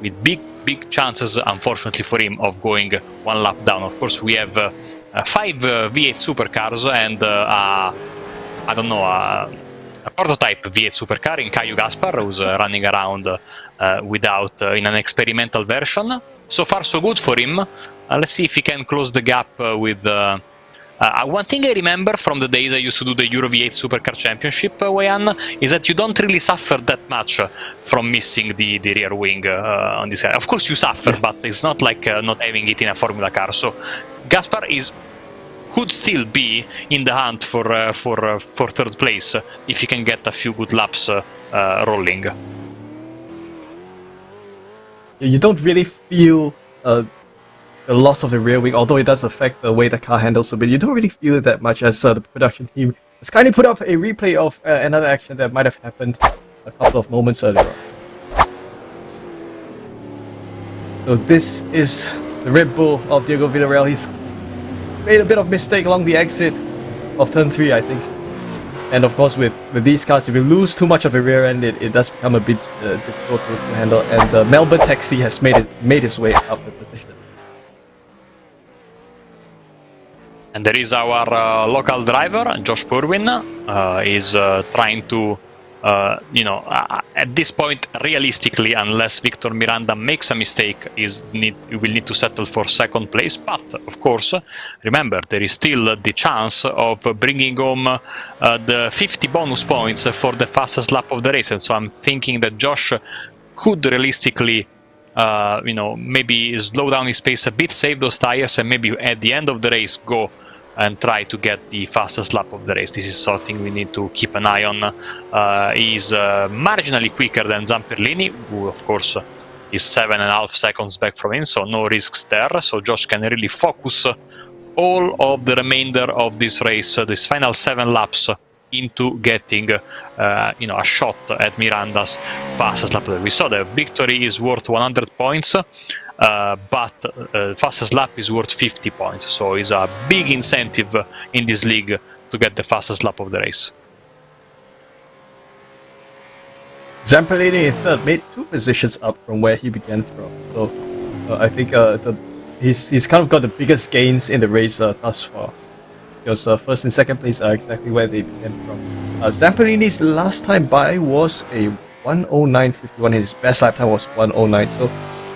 with big chances, unfortunately for him, of going one lap down. Of course, we have 5 V8 supercars and I don't know, a prototype V8 supercar in Caio Gaspar, who's running around without in an experimental version. So far, so good for him. Let's see if he can close the gap with. One thing I remember from the days I used to do the Euro V8 Supercar Championship, Wayan, is that you don't really suffer that much from missing the rear wing on this car. Of course you suffer, but it's not like not having it in a Formula car. So Gaspar could still be in the hunt for third place if he can get a few good laps rolling. You don't really feel the loss of the rear wing, although it does affect the way the car handles a bit. You don't really feel it that much, as the production team has kindly put up a replay of another action that might have happened a couple of moments earlier. So this is the Red Bull of Diego Villarreal. He's made a bit of mistake along the exit of turn 3, I think. And of course, with these cars, if you lose too much of the rear end, it does become a bit difficult to handle. And Melbourne Taxi has made his way up the position. And there is our local driver, Josh Purwin. Is trying to, at this point, realistically, unless Victor Miranda makes a mistake, he will need to settle for second place. But, of course, remember, there is still the chance of bringing home the 50 bonus points for the fastest lap of the race. And so I'm thinking that Josh could realistically maybe slow down his pace a bit, save those tires, and maybe at the end of the race go and try to get the fastest lap of the race. This is something we need to keep an eye on. He's marginally quicker than Zamperlini, who of course is 7.5 seconds back from him, so no risks there. So Josh can really focus all of the remainder of this race, this final 7 laps, into getting a shot at Miranda's fastest lap. We saw the victory is worth 100 points, but fastest lap is worth 50 points, so it's a big incentive in this league to get the fastest lap of the race. Zamperlini in third made 2 positions up from where he began from, so I think he's kind of got the biggest gains in the race thus far. Because first and second place are exactly where they began from. Zamperlini's last time by was a 1:09.51. His best lap time was 1:09. So,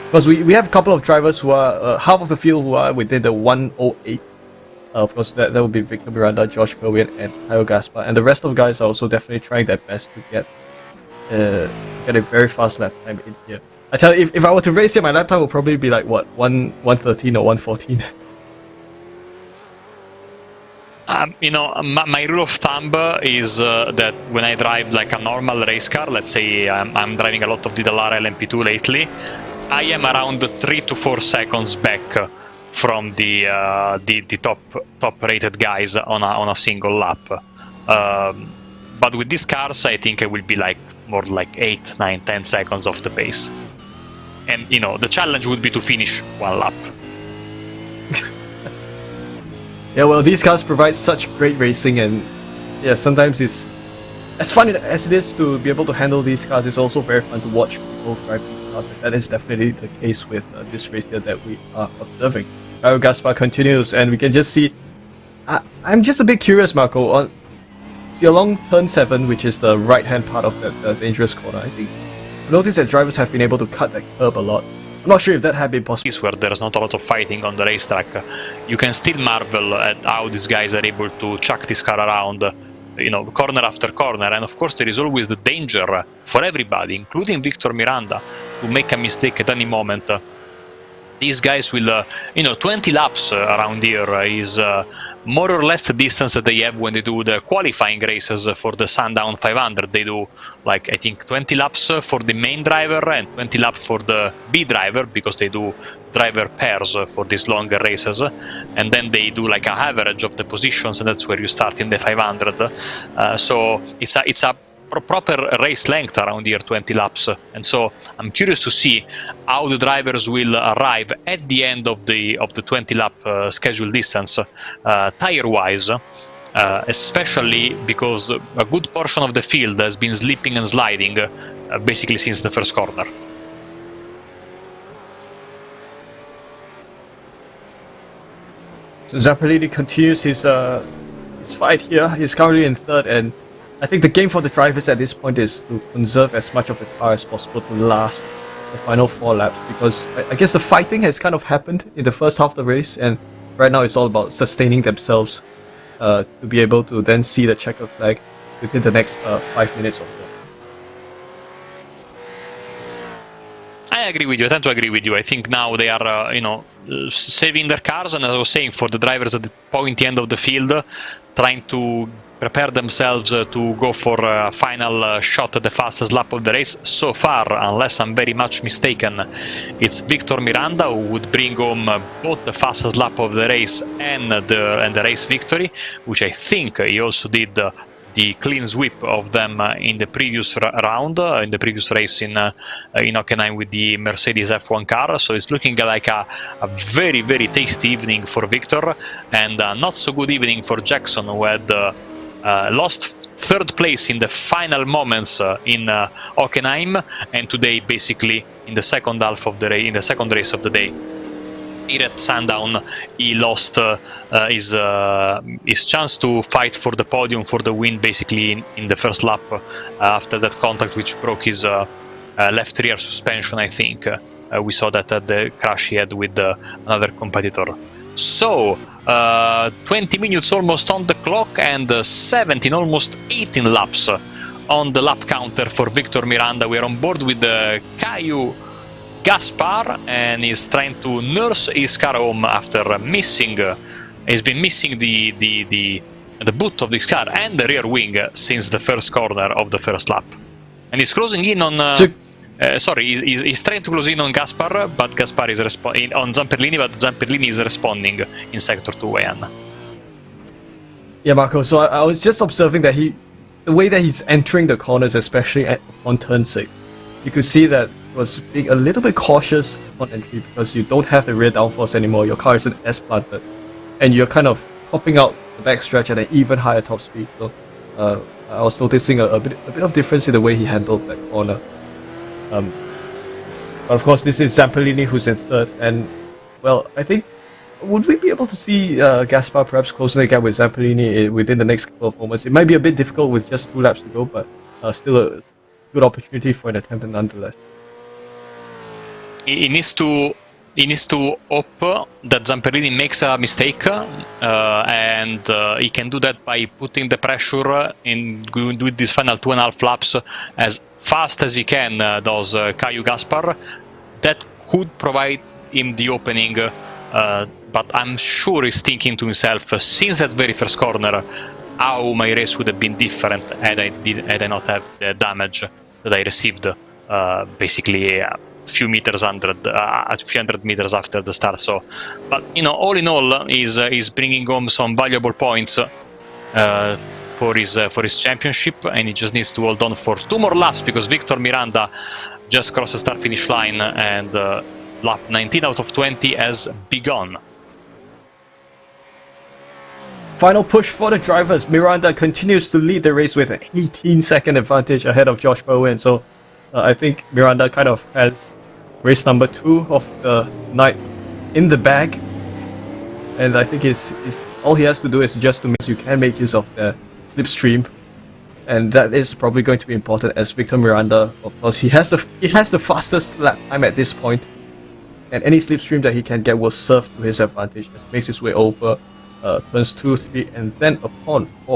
because we have a couple of drivers who are half of the field who are within the 1:08. Of course, that would be Victor Miranda, Josh Purwin, and Caio Gaspar. And the rest of the guys are also definitely trying their best to get a very fast lap time in here. I tell you, if I were to race here, my lap time would probably be like what, 1:13 or 1:14. My rule of thumb is that when I drive like a normal race car, let's say I'm driving a lot of Dallara LMP2 lately, I am around 3 to 4 seconds back from the top rated guys on a single lap. But with these cars, I think I will be like more like 8, 9, 10 seconds off the pace. And the challenge would be to finish one lap. Yeah, well, these cars provide such great racing, and yeah, sometimes it's as fun as it is to be able to handle these cars. It's also very fun to watch people drive these cars, and that is definitely the case with this race here that we are observing. Caio Gaspar continues, and we can just see. I'm just a bit curious, Marco. See along turn 7, which is the right-hand part of the dangerous corner. I think I noticed that drivers have been able to cut that curb a lot. I'm not sure if that had been possible. Where there's not a lot of fighting on the racetrack, you can still marvel at how these guys are able to chuck this car around, corner after corner. And of course, there is always the danger for everybody, including Victor Miranda, to make a mistake at any moment. These guys will, 20 laps around here is more or less the distance that they have when they do the qualifying races for the Sandown 500. They do, like, I think 20 laps for the main driver and 20 laps for the B driver, because they do driver pairs for these longer races. And then they do like a average of the positions, and that's where you start in the 500. So it's a proper race length around here, 20 laps. And so I'm curious to see how the drivers will arrive at the end of the 20 lap scheduled distance tire wise. especially because a good portion of the field has been slipping and sliding basically since the first corner. So Zamperlini continues his fight here. He's currently in third, and I think the game for the drivers at this point is to conserve as much of the car as possible to last the final 4 laps, because I guess the fighting has kind of happened in the first half of the race, and right now it's all about sustaining themselves to be able to then see the checkered flag within the next 5 minutes or so. I agree with you. I tend to agree with you. I think now they are, saving their cars, and as I was saying, for the drivers at the pointy end of the field, trying to prepare themselves to go for a final shot at the fastest lap of the race. So far, unless I'm very much mistaken, it's Victor Miranda who would bring home both the fastest lap of the race and the race victory, which I think he also did the clean sweep of them in the previous round, in the previous race in Hockenheim with the Mercedes F1 car. So it's looking like a very, very tasty evening for Victor, and not so good evening for Jackson, who had lost third place in the final moments in Hockenheim, and today basically in the second half of the race, in the second race of the day, here at Sandown, he lost his chance to fight for the podium, for the win, basically in the first lap after that contact which broke his left rear suspension, I think. We saw that at the crash he had with another competitor. So, 20 minutes almost on the clock, and 17, almost 18 laps on the lap counter for Victor Miranda. We are on board with Caio Gaspar, and he's trying to nurse his car home after missing. He's been missing the boot of this car and the rear wing since the first corner of the first lap, and he's closing in on. He's trying to close in on Gaspar, but Gaspar is responding on Zamperlini, but Zamperlini is responding in sector 2, Ian. Yeah, Marco. So I was just observing that the way that he's entering the corners, especially on turn 6, you could see that was being a little bit cautious on entry, because you don't have the rear downforce anymore. Your car isn't as planted, and you're kind of popping out the backstretch at an even higher top speed. So I was noticing a bit of difference in the way he handled that corner. But of course, this is Zamperlini who's in third, and well, I think, would we be able to see Gaspar perhaps closing the gap with Zamperlini within the next couple of moments? It might be a bit difficult with just 2 laps to go, but still a good opportunity for an attempt nonetheless. He needs to hope that Zamperlini makes a mistake, and he can do that by putting the pressure in with these final 2.5 laps as fast as he can, does Caio Gaspar. That could provide him the opening, but I'm sure he's thinking to himself, since that very first corner, how my race would have been different had I not have the damage that I received basically a few hundred meters after the start. So, but all in all, he's bringing home some valuable points for his championship, and he just needs to hold on for 2 more laps, because Victor Miranda just crossed the start finish line, and lap 19 out of 20 has begun. Final push for the drivers. Miranda continues to lead the race with an 18-second advantage ahead of Josh Bowen. So I think Miranda kind of has race number 2 of the night in the bag, and I think all he has to do is just to make sure you can make use of the slipstream, and that is probably going to be important, as Victor Miranda, of course, he has the fastest lap time at this point, and any slipstream that he can get will serve to his advantage as he makes his way over turns 2, 3, and then upon 4.